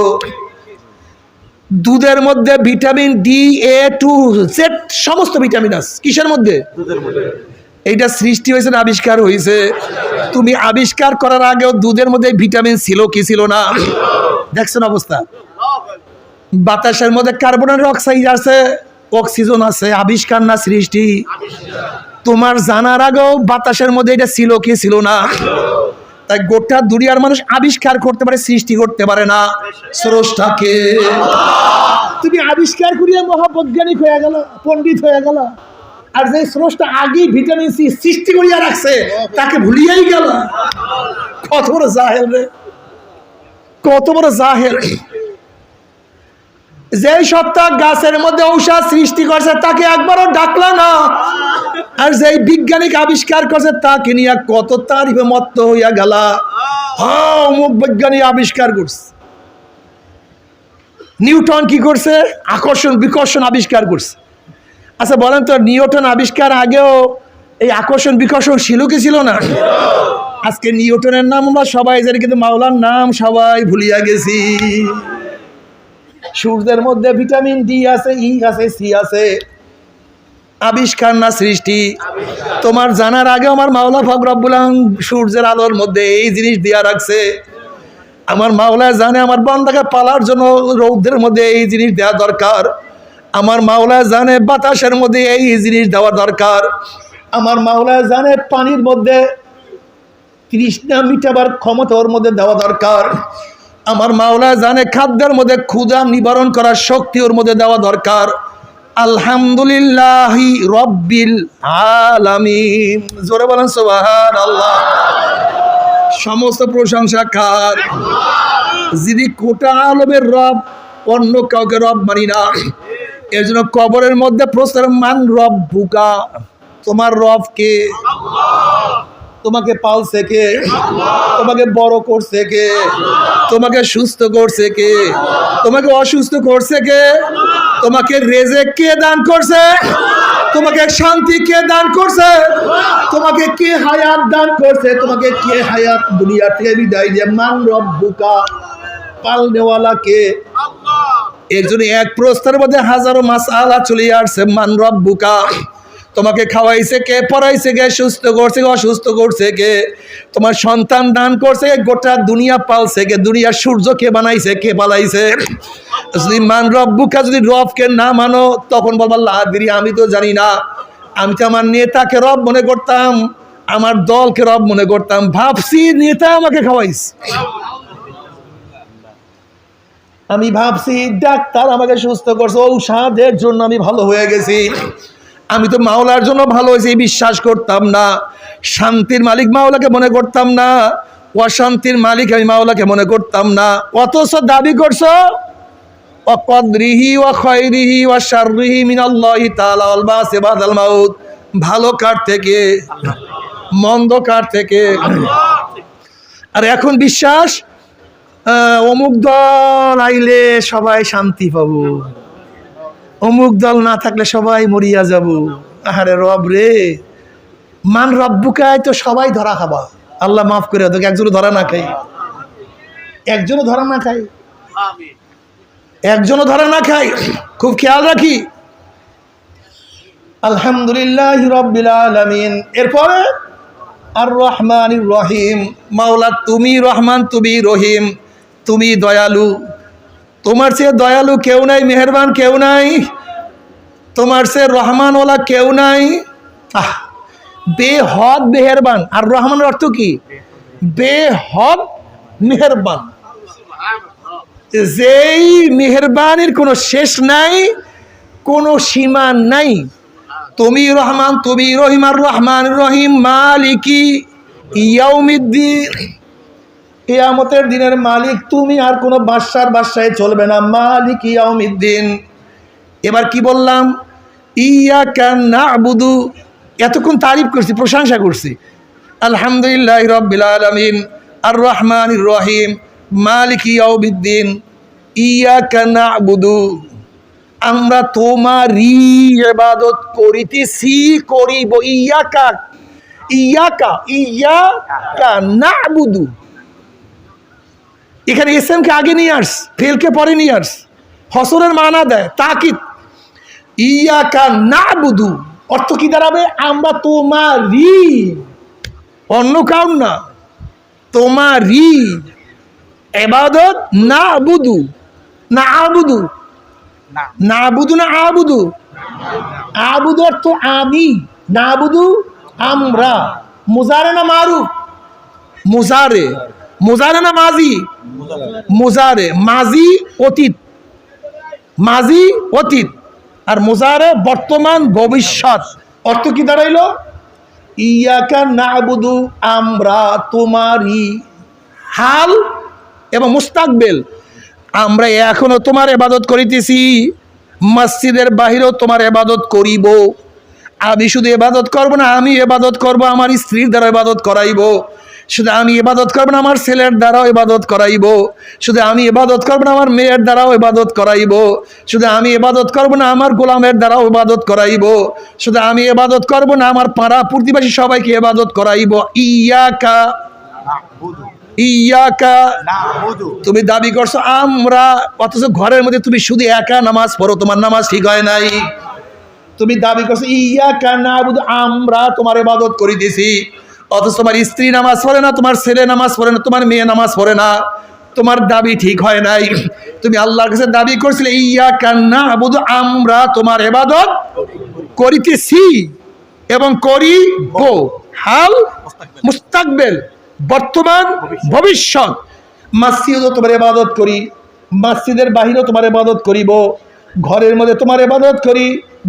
দুধের মধ্যে vitamin D, A to Z সমস্ত ভিটামিন আছে। কিসের মধ্যে? এইটা সৃষ্টি হয়েছে না আবিষ্কার হয়েছে? তুমি আবিষ্কার করার আগেও দুধের মধ্যে ভিটামিন ছিল কি ছিল না? দেখছেন অবস্থা? বাতাসের মধ্যে কার্বন ডাই অক্সাইড আছে, অক্সিজেন আছে, আবিষ্কার না সৃষ্টি? তোমার জানার আগেও বাতাসের মধ্যে এটা ছিল কি ছিল না? তাই গোটা দুনিয়ার মানুষ আবিষ্কার করতে পারে, সৃষ্টি করতে পারে না স্রষ্টাকে। তুমি আবিষ্কার করিয়া মহাবৈজ্ঞানিক হয়ে গেল, পণ্ডিত হয়ে গেল, আর যে স্রষ্টা আগেই ভিটামিন সি সৃষ্টি করিয়া রাখছে তাকে ভুলিয়াই গেল। কত বড় জাহেল রে, কত বড় জাহেল! যে সত্তা গাছের মধ্যে ঔষধ সৃষ্টি করছে তাকে একবারও ডাকলা না, আর যেই বিজ্ঞানিক আবিষ্কার করছে তাকে নিয়ে কত তারিফে মত্ত হইয়া গেলা। হ্যাঁ, অমুক বৈজ্ঞানিক আবিষ্কার করছে। নিউটন কি করছে? আকর্ষণ বিকর্ষণ আবিষ্কার করছে। আচ্ছা বলেন তো, নিউটন আবিষ্কার আগেও এই আকর্ষণ বিকর্ষণ ছিল কি ছিল না? আজকে নিউটনের নাম আমরা সবাই জানি, কিন্তু মাওলার নাম সবাই ভুলিয়া গেছি। সূর্যের মধ্যে ভিটামিন ডি আছে, ই আছে, সি আছে। আবিষ্কার না সৃষ্টি? তোমার জানার আগে আমার মাওলা পাক রব্বুল আলামিন সূর্যের আলোর মধ্যে এই জিনিস দিয়া রাখছে। আমার মাওলা জানে আমার বান্দাকে পালার জন্য রৌদ্রের মধ্যে এই জিনিস দেওয়া দরকার। আমার মাওলা জানে বাতাসের মধ্যে এই জিনিস দেওয়া দরকার। আমার মাওলা জানে পানির মধ্যে তৃষ্ণা মিটাবার ক্ষমতা ওর মধ্যে দেওয়া দরকার। আমার মাওলা জানে খাদ্যের মধ্যে ক্ষুধা নিবারণ করার শক্তি ওর মধ্যে দেওয়া দরকার। আলহামদুলিল্লাহি রব্বিল আলামিন। জোরে বলেন সুবহানাল্লাহ। সমস্ত প্রশংসা কার? যিনি কোটা আলমের রব, অন্য কাউকে রব মানি না। এর জন্য কবরের মধ্যে প্রশ্ন, মান রব বুকা, তোমার রব কে? তোমাকে পালছে কে? তোমাকে বড় করছে কে? তোমাকে সুস্থ করছে কে? তোমাকে অসুস্থ করছে কে? তোমাকে রেজেক কে দান করছে? তোমাকে শান্তি কে দান করছে? তোমাকে কে হায়াত দান করছে? তোমাকে কে হায়াত দুনিয়া থেকে বিদায় দিয়ে মান রব্বুকা, পালনেওয়ালা কে? এর জন্য এক প্রশ্নের মধ্যে হাজারো মাসআলা চলে আসছে। মান রব্বুকা, তোমাকে খাওয়াইছে কে? পড়াইছে কে? সুস্থ করছে কে? অসুস্থ করছে কে? তোমার সন্তান দান করছে কে? গোটা দুনিয়া পালছে কে? দুনিয়ার সূর্য কে বানাইছে? কে পালাইছে? যদি মান রব্বুকা, যদি রবকে না মানো, তখন বলবো আল্লাহ আদরি, আমি তো জানি না। আমি তো আমার নেতাকে রব মনে করতাম, আমার দলকে রব মনে করতাম, ভাবছি নেতা আমাকে খাওয়াইছে। আমি ভাবছি ডাক্তার আমাকে সুস্থ করছে, ঔষধের জন্য আমি ভালো হয়ে গেছি। আমি তো মাওলার জন্য ভালো হয়েছি বিশ্বাস করতাম না। শান্তির মালিক মাওলাকে মনে করতাম না, অশান্তির মালিক আমি মাওলাকে মনে করতাম না। অথচ দাবি করছো অকদরিহি ওয়া খায়রিহি ওয়া শাররিহি মিনাল্লাহি তাআলা ওয়াল বাসি বাদাল মাউত। ভালো কার থেকে, মন্দ কার থেকে? আর এখন বিশ্বাস অমুক দল আইলে সবাই শান্তি পাবো, অমুক দল না থাকলে সবাই মরিয়া যাব। আরে রব রে, মান রব্বুকায় তো সবাই ধরা খাবা। আল্লাহ মাফ করে তোকে, একজনও ধরা না খাই, একজনও ধরা না খাই, একজনও ধরা না খাই। খুব খেয়াল রাখি। আলহামদুলিল্লাহ রাব্বিল আলামিন। এরপরে আর রহমানির রহিম, মাওলা তুমি রহমান, তুমি রহিম, তুমি দয়ালু। তোমার চেয়ে দয়ালু কেউ নাই, মেহেরবান কেউ নাই, তোমার চেয়ে রহমানওয়ালা কেউ নাই। বেহদ মেহেরবান। আর রহমানের অর্থ কি? বেহদ মেহেরবান, যেই মেহেরবানির কোনো শেষ নাই, কোনো সীমা নাই। তুমি রহমান, তুমি রহিম। আর রহমান রহিম মালিকি ইয়াউমিদ্দিন, কিয়ামতের দিনের মালিক তুমি, আর কোনো বাদশায় চলবে না। মালিক ইয়াউমিদ্দিন। এবার কি বললাম? ইয়াকা না'বুদু। এতক্ষণ তারিফ করছি, প্রশংসা করছি। আলহামদুলিল্লাহ রাব্বিল আলামিন, আর রহমানির রহিম, মালিক ইয়াউমিদ্দিন, ইয়াকা না'বুদু। আমরা তোমারই ইবাদত করিতেছি, করিব। ইয়াকা, ইয়াকা, ইয়াকা না'বুদু। এখানে ইসলামকে আগে নিয়ে আস, ফেলকে পরে নিয়ে আস, হসরের মানা দেয়, তাকিদ। ইয়াকা না'বুদু অর্থ কি দাঁড়াবে? আমরা তোমারই, অন্য কাউ না, তোমারই ইবাদত। না'বুদু, না আবুদু, না'বুদু না আবুদু। আবুদু অর্থ আমি, না'বুদু আমরা। মুজারে না মারুফ? মুজারে। মুজারে না মাজি? মুজারে। মাজি অতীত, মাজি অতীত, আর মুজারে বর্তমান ভবিষ্যৎ। অর্থ কি দাঁড়াইল? ইয়াকা না'বুদু, আমরা তোমারই। হাল এবং মুস্তাকবেল, আমরা এখনো তোমার ইবাদত করিতেছি, মসজিদের বাহিরেও তোমার ইবাদত করিব। আমি শুধু ইবাদত করব না, আমি ইবাদত করব, আমার স্ত্রীর দ্বারা ইবাদত করাইব। শুধু আমি ইবাদত করব না, আমার ছেলের দ্বারাও ইবাদত করাইব। শুধু আমি ইবাদত করব না, আমার মেয়ের দ্বারাও ইবাদত করাইব। শুধু আমি ইবাদত করব না, আমার গোলামের দ্বারাও ইবাদত করাইব। শুধু আমি ইবাদত করব না, আমার পাড়া প্রতিবেশী সবাইকে ইবাদত করাইব। ইয়াকা, ইয়াকা না'বুদু। তুমি দাবি করছো আমরা, অথচ ঘরের মধ্যে তুমি শুধু একা নামাজ পড়ো, তোমার নামাজ ঠিক হয় নাই। তুমি দাবি করছো ইয়াকা না'বুদু, আমরা তোমার ইবাদত করিতেছি, অথচ তোমার স্ত্রী নামাজ পড়ে না, তোমার ছেলে নামাজ পড়ে না, তোমার মেয়ে নামাজ পড়ে না। তোমার দাবি ঠিক হয় নাই। তুমি আল্লাহর কাছে দাবি করছিলে ইয়াকা না'বুদু, আমরা তোমার ইবাদত করিতেছি এবং করিব। হাল মুস্তাকবেল, বর্তমান ভবিষ্যৎ। মসজিদও তোমার ইবাদত করি, মসজিদের বাহিরেও তোমার ইবাদত করিব। ঘরের মধ্যে তোমার ইবাদত করি,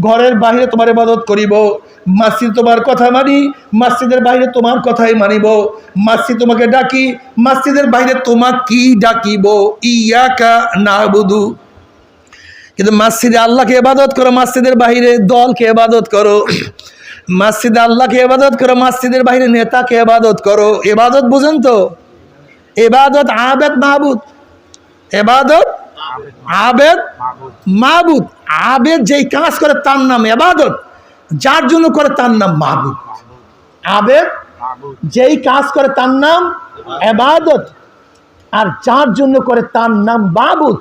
ঘরের বাহিরে তোমার ইবাদত করিব। মসজিদ তোমার কথা মানি, মসজিদের বাইরে তোমার কথাই মানিব। মসজিদ তোমাকে ডাকি, মসজিদের বাইরে তোমাকে কি ডাকিব? ইয়াকা না'বুদু। কিন্তু মসজিদে আল্লাহকে ইবাদত করো, মসজিদের বাইরে দলকে ইবাদত করো। মসজিদে আল্লাহকে ইবাদত করো, মসজিদের বাইরে নেতাকে ইবাদত করো। ইবাদত বুঝেন তো? ইবাদত আবেদ মাহবুদ। ইবাদত আবেদ মাহবুদ। আবেদ যেই কাজ করে তার নাম ইবাদত, যার জন্য করে তার নাম মাহবুদ। আবেদ যেই কাজ করে তার নাম ইবাদত, আর যার জন্য করে তার নাম মাহবুদ।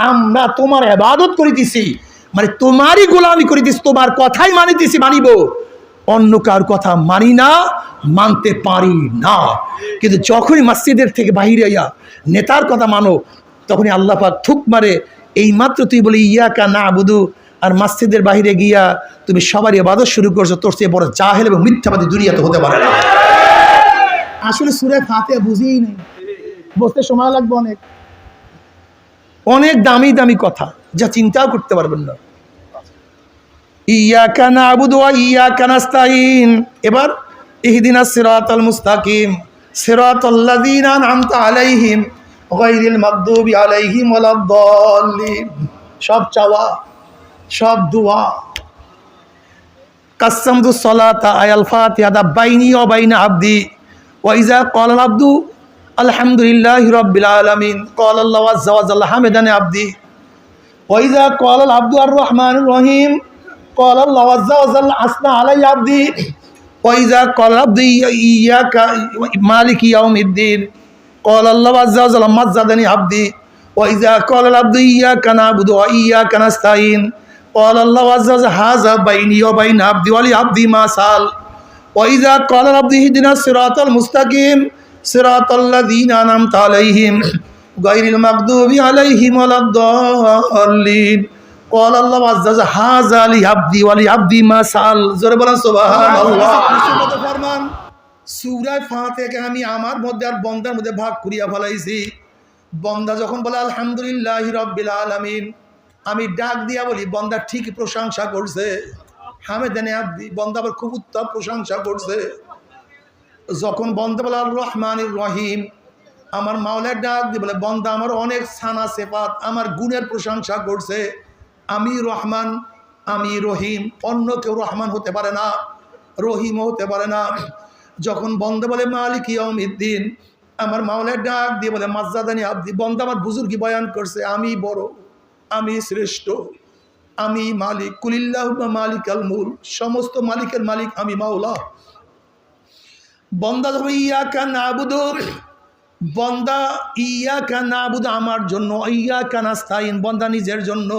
আমরা তোমার ইবাদত করিতেছি, মানে তোমারই গোলামি করিতেছি, তোমার কথাই মানিতেছি, মানিব। অন্য কার কথা মানি না, মানতে পারি না। কিন্তু যখনই মসজিদের থেকে বাহিরে আইয়া নেতার কথা মানো, তখনই আল্লাহ পাক থুক মারে। এই মাত্র তুই বলি ইয়াকা না'বুদু, আর মসজিদের বাহিরে গিয়া তুমি সবারই ইবাদত শুরু করছো। তোর চেয়ে বড় জাহেল এবং মিথ্যাবাদী দুনিয়াতে হতে পারে না। আসলে সূরা ফাতিহা বুঝিই নেই, বুঝতে সময় লাগবে অনেক, অনেক দামি দামি কথা যা চিন্তাও করতে পারবেন না। ইয়াকা না'বুদু ওয়া ইয়াকা নাস্তাইন। এবার ইহদিনাস সিরাতাল মুস্তাকিম সিরাতাল্লাযীনা আন'আমতা আলাইহিম গায়রিল মাগদুবি আলাইহিম ওয়ালাদ-দাল্লিন। সব চাওয়া, সব দোয়া। কাসসামতুস সালাতা আয়াল ফাতিহা বাইনি ওয়া বাইনা আবদি ওয়া ইযা ক্বালাল আবদু আলহামদুলিল্লাহি রাব্বিল আলামিন। ক্বালা আল্লাহু আযজা ওয়া জাল্লা হামিদানি আবদি। ওয়া ইযা ক্বালা আল আবদু আর রহমানুর রহিম ক্বালা আল্লাহু আযজা ওয়া জাল্লা আসনা আলাইয়া আবদি। ওয়া ইযা ক্বালা আবদু ইয়াকা মালিকি ইয়াউমিদ্দিন ক্বালা আল্লাহু আযজা ওয়া জাল্লা মাজ্জাদানি আবদি। ওয়া ইযা ক্বালা আল আবদু ইয়াকা না'বুদু ওয়া ইয়াকা নাস্তাঈন ক্বালা আল্লাহু আযজা ওয়া জাল্লা হাযা বাইনি ওয়া বাইনা আবদি ওয়া লি আবদি মা সাল। ওয়া ইযা ক্বালা আল আবদু ইহদিনাস সিরাতাল মুস্তাকিম সিরাতাল্লাযীনা আন'আমতা আলাইহিম গায়রিল মাগদুবি আলাইহিম ওয়ালাদ-দাল্লিন ক্বালা আল্লাহু আযজা ওয়া জাল্লা হাযা লি আবদি ওয়া লি আবদি মা সাল। জোরে বলেন সুবহানাল্লাহ। ফরমান সূরা ফাতিহা আমি আমার মধ্যে আর বান্দার মধ্যে ভাগ করিয়া ফেলাইছি। বান্দা যখন বলে আলহামদুলিল্লাহি রাব্বিল আলামিন, আমি ডাক দিয়া বলি বান্দা ঠিক প্রশংসা করছে, হামেদানি আবদি, বান্দা আবার খুব উত্তম প্রশংসা করছে। যখন বান্দা বলে আর রহমানির রহিম, আমার মাওলার ডাক দিয়ে বলে বান্দা আমার অনেক সানা সেফাত, আমার গুণের প্রশংসা করছে। আমি রহমান, আমি রহিম, অন্য কেউ রহমান হতে পারে না, রহিমও হতে পারে না। যখন বান্দা বলে মালিক ইয়াউমিদ্দিন, আমার মাওলার ডাক দিয়ে বলে মাজ্জাদানি আবদি, বান্দা আমার বুজুর্গি বয়ান করছে, আমি বড়, আমি শ্রেষ্ঠ, আমি মালিক। কুলিল্লাহুম্মা মালিকাল মুলক, সমস্ত মালিকের মালিক আমি মাওলা। বান্দা যখন ইয়াকা না'বুদু, বান্দা ইয়াকা না'বুদু আমার জন্য, ইয়াকা নাস্তাঈন বান্দা নিজের জন্য।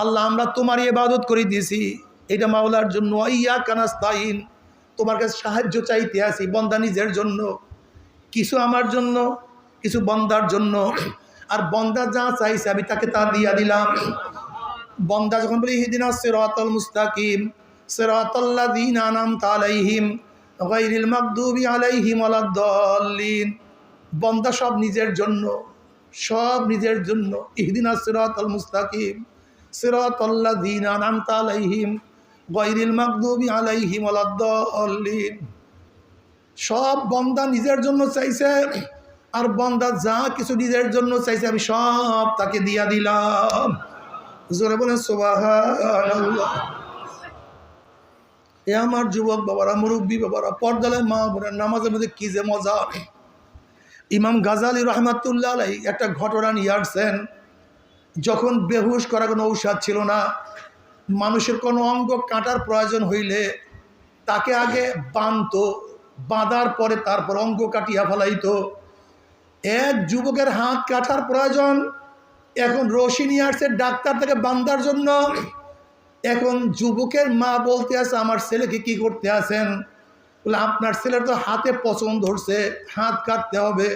আল্লাহ আমরা তোমারই ইবাদত করে দিয়েছি, এটা মাওলার জন্য। ইয়াকা নাস্তাঈন তোমার কাছে সাহায্য চাইতে আসি, বান্দা নিজের জন্য, কিছু আমার জন্য, কিছু বান্দার জন্য। আর বান্দা যা চাইছে আমি তাকে তা দিয়া দিলাম। বান্দা যখন বলি ইহদিনাস সিরাতাল মুস্তাকিম সিরাতাল্লাযীনা আন'আমতা আলাইহিম গায়রিল মাগদুবি আলাইহিম ওয়ালাদ-দাল্লিন, বান্দা সব নিজের জন্য, সব নিজের জন্য। ইহদিনাস সিরাতাল মুস্তাকিম সিরাতাল্লাযীনা আন'আমতা আলাইহিম গায়রিল মাগদুবি আলাইহিম ওয়ালাদ-দাল্লিন, সব বান্দা নিজের জন্য চাইছে। আর বান্দা যা কিছু নিজের জন্য চাইছে আমি সব তাকে দিয়া দিলাম। জোরে বলেন সুবহানাল্লাহ। এ আমার যুবক বাবারা, মুরব্বী বাবারা, পর্দালে মা বোনের, নামাজের মধ্যে কি যে মজা। ইমাম গাজালি রহমাতুল্লাহ আলাইহি একটা ঘটনা নিয়ে আসছেন। যখন বেহুশ করা কোনো ঔষধ ছিল না, মানুষের কোনো অঙ্গ কাটার প্রয়োজন হইলে তাকে আগে বাঁধতো, বাঁধার পরে তারপর অঙ্গ কাটিয়া ফেলাইতো। এক যুবকের হাত কাটার প্রয়োজন, এখন রশি নিয়ে আসছে ডাক্তার থেকে বাঁধার জন্য। এখন যুবকের মা বলতে আছে আমার ছেলেকে কি করতে আছেন? বলে আপনার ছেলের তো হাতে পছন্দ ধরছে, হাত কাটতে হবে,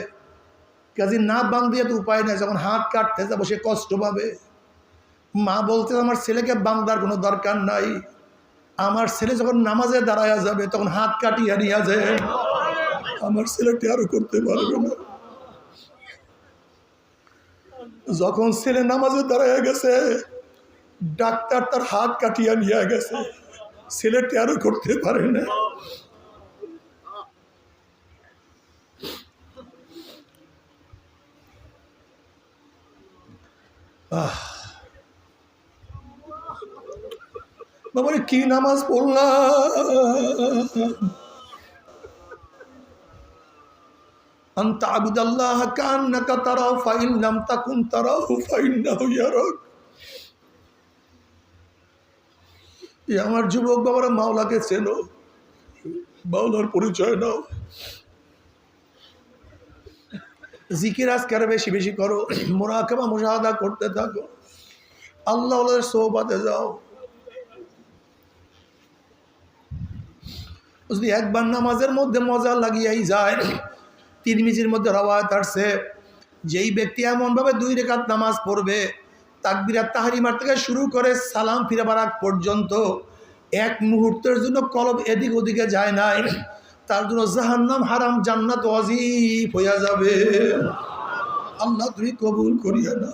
কাজে না বাঁধিয়ে তো উপায় নেই, যখন হাত কাটতে যাবো সে কষ্ট পাবে। মা বলতে আমার ছেলেকে বাঁধার কোনো দরকার নাই, আমার ছেলে যখন নামাজে দাঁড়ায়া যাবে তখন হাত কাটিয়া নিয়ে যায়, আমার ছেলেটি আরো করতে পারবে না। যখন ছেলে নামাজে দাঁড়ায়া গেছে, ডাক্তার তার হাত কাটিয়া নিয়ে গেছে, ছেলেটি আরো করতে পারে না। বাবা কি নামাজ পড়লাম? আনতা আবুদাল্লাহ কান্নাকা তারাহু ফাইন লাম তাকুন তারাহু ফাইন্নাহু ইয়ারাক। আমার যুবক বাবারা, মাওলাকে চেনো, মাওলার পরিচয় নাও, জিকির আজকার বেশি বেশি করো, মুরাকাবা মুশাহাদা করতে থাকো, আল্লাহর সোহবতে যাও। যদি একবার নামাজের মধ্যে মজা লাগিয়াই যায়, তিরমিজির মধ্যে রওয়ায়াত আসছে, যেই ব্যক্তি এমনভাবে 2 রাকাত নামাজ পড়বে, তাকবীরাত তাহরিমার থেকে শুরু করে সালাম ফিরাবার আগ পর্যন্ত এক মুহূর্তের জন্য কলব এদিক ওদিকে যায় না, তার জন্য জাহান্নাম হারাম, জান্নাত ওয়াজিব হইয়া যাবে। আল্লাহ তুমি কবুল করিয়া না।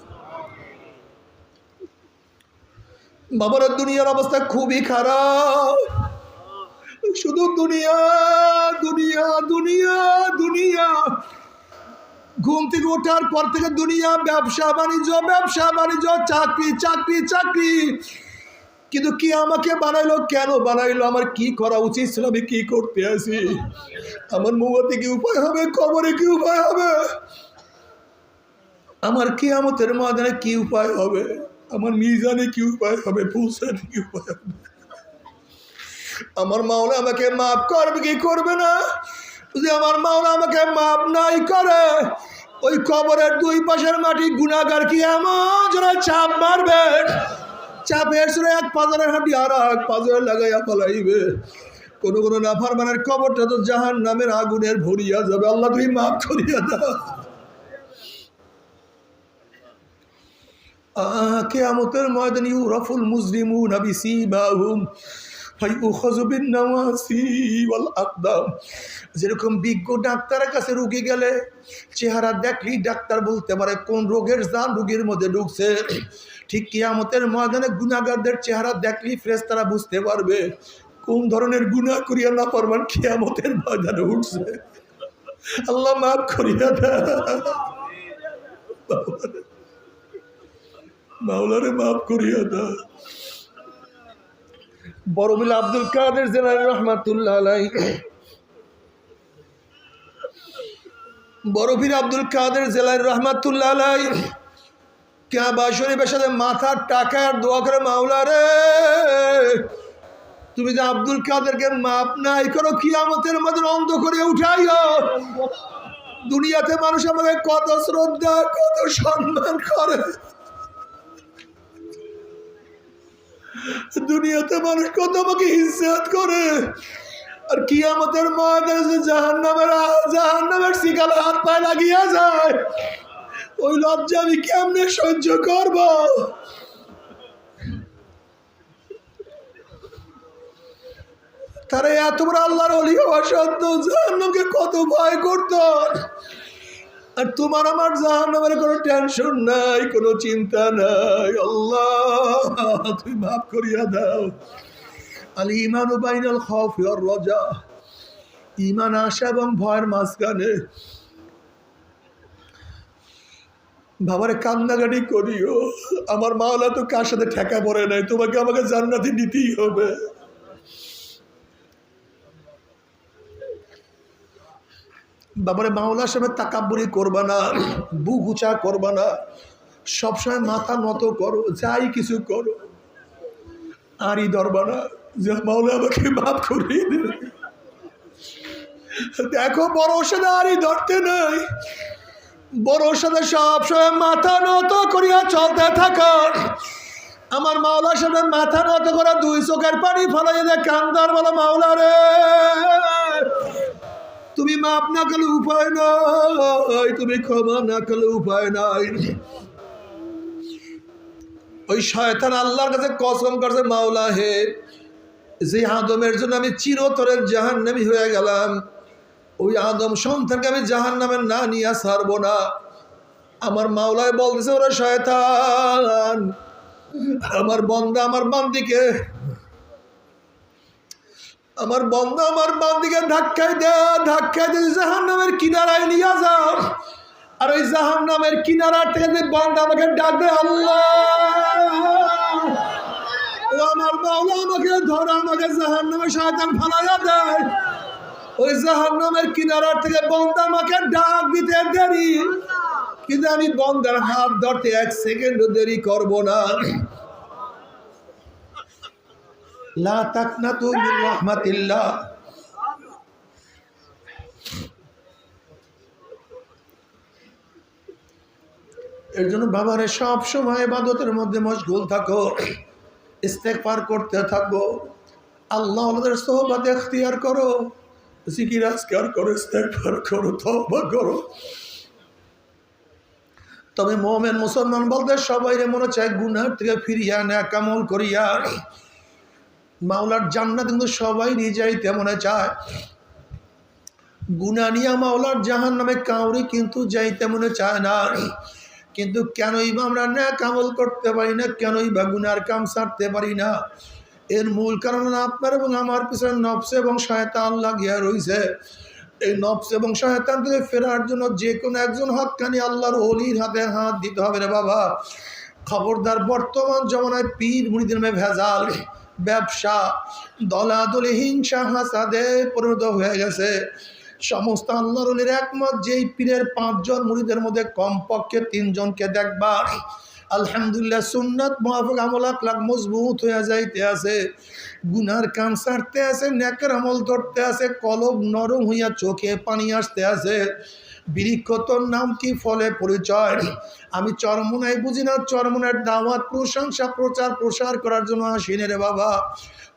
বাবার দুনিয়ার অবস্থা খুবই খারাপ, শুধু দুনিয়া দুনিয়া দুনিয়া দুনিয়া। ঘুম থেকে ওঠার পর থেকে দুনিয়া, ব্যবসা বাণিজ্য, ব্যবসা বাণিজ্য, চাকরি চাকরি চাকরি। কিন্তু কি আমাকে বানাইলো, কেন বানাইলো, আমার কি করা উচিত ছিল, আমি কি করতে আছি, আমার মুওয়াতে কি উপায় হবে, কবরে কি উপায় হবে, আমার কিয়ামতের ময়দানে কি উপায় হবে, আমার মিজানে কি উপায় হবে, পৌঁছাতে কি উপায় হবে। আমার মাওলা আমাকে মাফ করবে কি করবে না? যদি আমার মাওলা আমাকে মাফ নাই করে, ওই কবরের দুই পাশের মাটি গুনাহগার কি এমন জোরে চাপ মারবে, চাপের সুরে এক পাজরের হাঁটি আর এক পাজরে লাগাইয়া ফেলাইবে। কোন কোন নাফরমানের কবরটা তো জাহান্নামের আগুনের ভরিয়া যাবে। আল্লাহ তুমি মাফ করিয়া দাও। কিয়ামতের ময়দানে ইউরাফুল মুজরিমুনা বিসীমাহুম ফায়ুখাযু বিন-নাওয়াসি ওয়াল আকদাম। যেরকম বিজ্ঞ ডাক্তারের কাছে রোগী গেলে চেহারা দেখলেই ডাক্তার বলতে পারে কোন রোগের জান রোগীর মধ্যে ঢুকছে, ঠিক কিয়ামতের ময়দানে গুনাহগারদের চেহারা দেখলেই ফেরেশতারা বুঝতে পারবে কোন ধরনের গুনাহ করিয়া নাফরমান কিয়ামতের ময়দানে উঠছে। আল্লাহ মাফ করিয়া দাও, মাওলারে মাফ করিয়া দাও। বড়বিল আব্দুল কাদের জিলানী রহমাতুল্লাহ আলাইহি, বড়বিল আব্দুল কাদের জিলানী রহমাতুল্লাহ আলাইহি কাবা শরীফের সাথে মাথার টাকা আর দোয়া করে, মাওলা রে তুমি যে আব্দুল কাদেরকে মাপ নাই করো, কিয়ামতের মধ্যে অন্ধ করে উঠাইও। দুনিয়াতে মানুষ আমাকে কত শ্রদ্ধা কত সম্মান করে, দুনিয়াতে মানুষ কত আমাকে ইজ্জত করে, আর কিয়ামতের ময়দানে জাহান্নামের শিকালে হাত পায়ে লাগিয়া যায়, ওই লজ্জা আমি কেমনে সহ্য করব? তারা এত বড় আল্লাহর ওলি হওয়া সত্ত্বেও জাহান্নামকে কত ভয় করত। আর তোমার আমার জাহান্নামের কোনো টেনশন নাই, কোনো চিন্তা নাই। আল্লাহ তুমি মাফ করিয়া দাও। আল ঈমানু বাইনাল খাউফি ওয়ার রাজা, ঈমান আশা এবং ভয়ের মাঝখানে। বাবারে কান্নাকাটি করিও, আমার মাওলা তো কার সাথে ঠেকা পড়ে নাই, তোমাকে আমাকে জান্নাতে নিতেই হবে। বাবারে মাওলার সামনে তাকাব্বুরি করবা না, বুক উঁচা করবা না, সবসময় মাথা নত করো, যাই কিছু করো, আরই ধরবা না যে মাওলা আমাকে মাফ করিয়ে দেবে। দেখো বড় সাথে আরই ধরতে নাই, বড় সাথে সবসময় মাথা নত করিয়া চলতে থাকো। আমার মাওলার সাথে মাথা নত করা, দুই চোখের পানি ফলাইয়া দেয়, কান্দার বলো মাওলা রে তুমি মাপ না করলে উপায় নাই, তুমি ক্ষমা না করলে উপায় নাই। ওই শয়তান আল্লাহর কাছে কসম করছে, মাওলা হে, যে আদমের জন্য আমি চিরতরের জাহান্নামী হয়ে গেলাম, ওই আদম সন্তানকে আমি জাহান্নামের না নিয়ে ছাড়বো না। আমার মাওলায় বলতেছে, ওরা শয়তান, আমার বন্দা আমার বান্দিকে, আমার বন্দা আমার বান্দিকে ধাক্কায় দে জাহান্নামের কিনারায় নিয়ে যাও। আর ওই জাহান্নামের কিনারা থেকে যে বান্দা আমাকে ডাকবে, আল্লাহ ও আমার মাওলা আমাকে ধরে আমাকে জাহান্নামে শয়তান ফালাইয়া দেয়। ওই জাহান্নামের কিনারা থেকে বান্দা আমাকে ডাক দিতে দেরি, কিন্তু আমি বান্দার হাত ধরতে এক সেকেন্ডও দেরি করব না। লা তাকনাতু মির রাহমাতিল্লাহ। এর জন্য বাবারে সব সময় ইবাদতের মধ্যে মশগুল থাকো, ইস্তেগফার করতে থাকো, আল্লাহর সোহবত ইখতিয়ার করো, জিকির আজকার করো, ইস্তেগফার করো, তওবা করো। তবে মুমিন মুসলমান বলতে সবাই মনে চায় গুনাহ থেকে ফিরিয়া নেক আমল করিয়া মাওলার জান্নাত, কিন্তু সবাই যাইতে মনে চায়। গুনাহ নিয়ে মাওলার জাহান্নামে কাউরি কিন্তু যাইতে মনে চায় না। কিন্তু কেনই বা আমরা নেক আমল করতে পারি না, কেনই বা গুনার কাম ছাড়তে পারি না? এর মূল কারণ আপনার এবং আমার পিছনে নফস এবং শয়তান লাগিয়া রয়েছে। এই নফস এবং শয়তান থেকে ফেরার জন্য যে কোনো একজন হক্কানি আল্লাহর ওলির হাতে হাত দিতে হবে রে বাবা। খবরদার, বর্তমান জমানায় পীর মুরিদের মে ভেজাল, ব্যবসা, দলাদলি, হিংসা হাসাদে পরিণত হয়ে গেছে। সমস্ত আল্লাহর ওলির একমত, যেই পীরের 5 জন মুরিদের মধ্যে কমপক্ষে 3 জনকে দেখবা আলহামদুলিল্লাহ সুন্নাত মুআফিক আমল আকলাক মজবুত হয়ে যাইতে আছে, গুনার কাম ছাড়তে আছে, নেকের আমল ধরতে আছে, কলব নরম হইয়া চোখে পানি আসতে আছে। বৃক্ষ তোর নাম কি, ফলে পরিচয়। আমি চরমোনাই বুঝি না, চরমোনার দাওয়াত প্রশংসা প্রচার প্রসার করার জন্য আসিনি রে বাবা।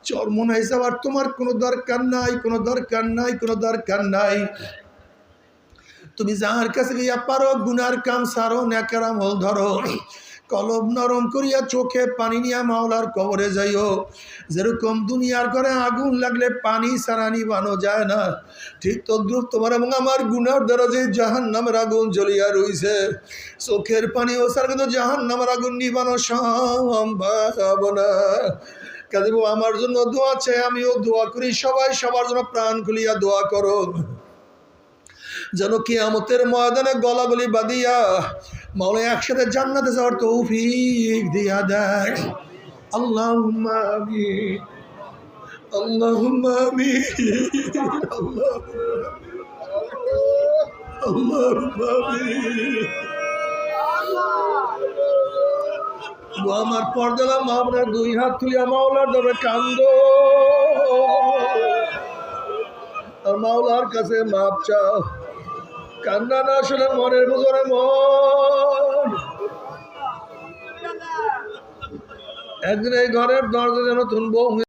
চরমোনাই যাওয়ার তোমার কোনো দরকার নাই, কোনো দরকার নাই, কোনো দরকার নাই। তুমি যার কাছে গিয়া পারো গুনার কাম সারো, নেকের আমল ধরো, কলব নরম করিয়া চোখে পানি নিয়া মাওলার কবরে যাইও। যেরকম দুনিয়ার ঘরে আগুন লাগলে পানি ছাড়া নিবানো যায় না, ঠিক তদ্রুপ তোমার এবং আমার গুনার দ্বারা যে জাহান্নামের আগুন জ্বলিয়া রইছে, চোখের পানি ও ছাড়া কিন্তু জাহান্নামের আগুন নিবানো সম্ভব না। কাজে আমার জন্য দোয়া চাই, আমিও দোয়া করি, সবাই সবার জন্য প্রাণ খুলিয়া দোয়া করো, যেন কিয়ামতের ময়দানে গলাগলি বাঁধিয়া মাওলা একসাথে জান্নাতে যাওয়ার তৌফিক দিয়া দেয়। আল্লাহুম্মা আমিন, আল্লাহুম্মা আমিন, আল্লাহুম্মা আমিন। আমার পর্দালা মামরা 2 হাত তুলিয়া মাওলার দরবারে কান্দো, আর মাওলার কাছে মাপ চাও। কান্না না আসলে মনের ভিতরে মন, একদিন এই ঘরের দরজা যেন তুলবো।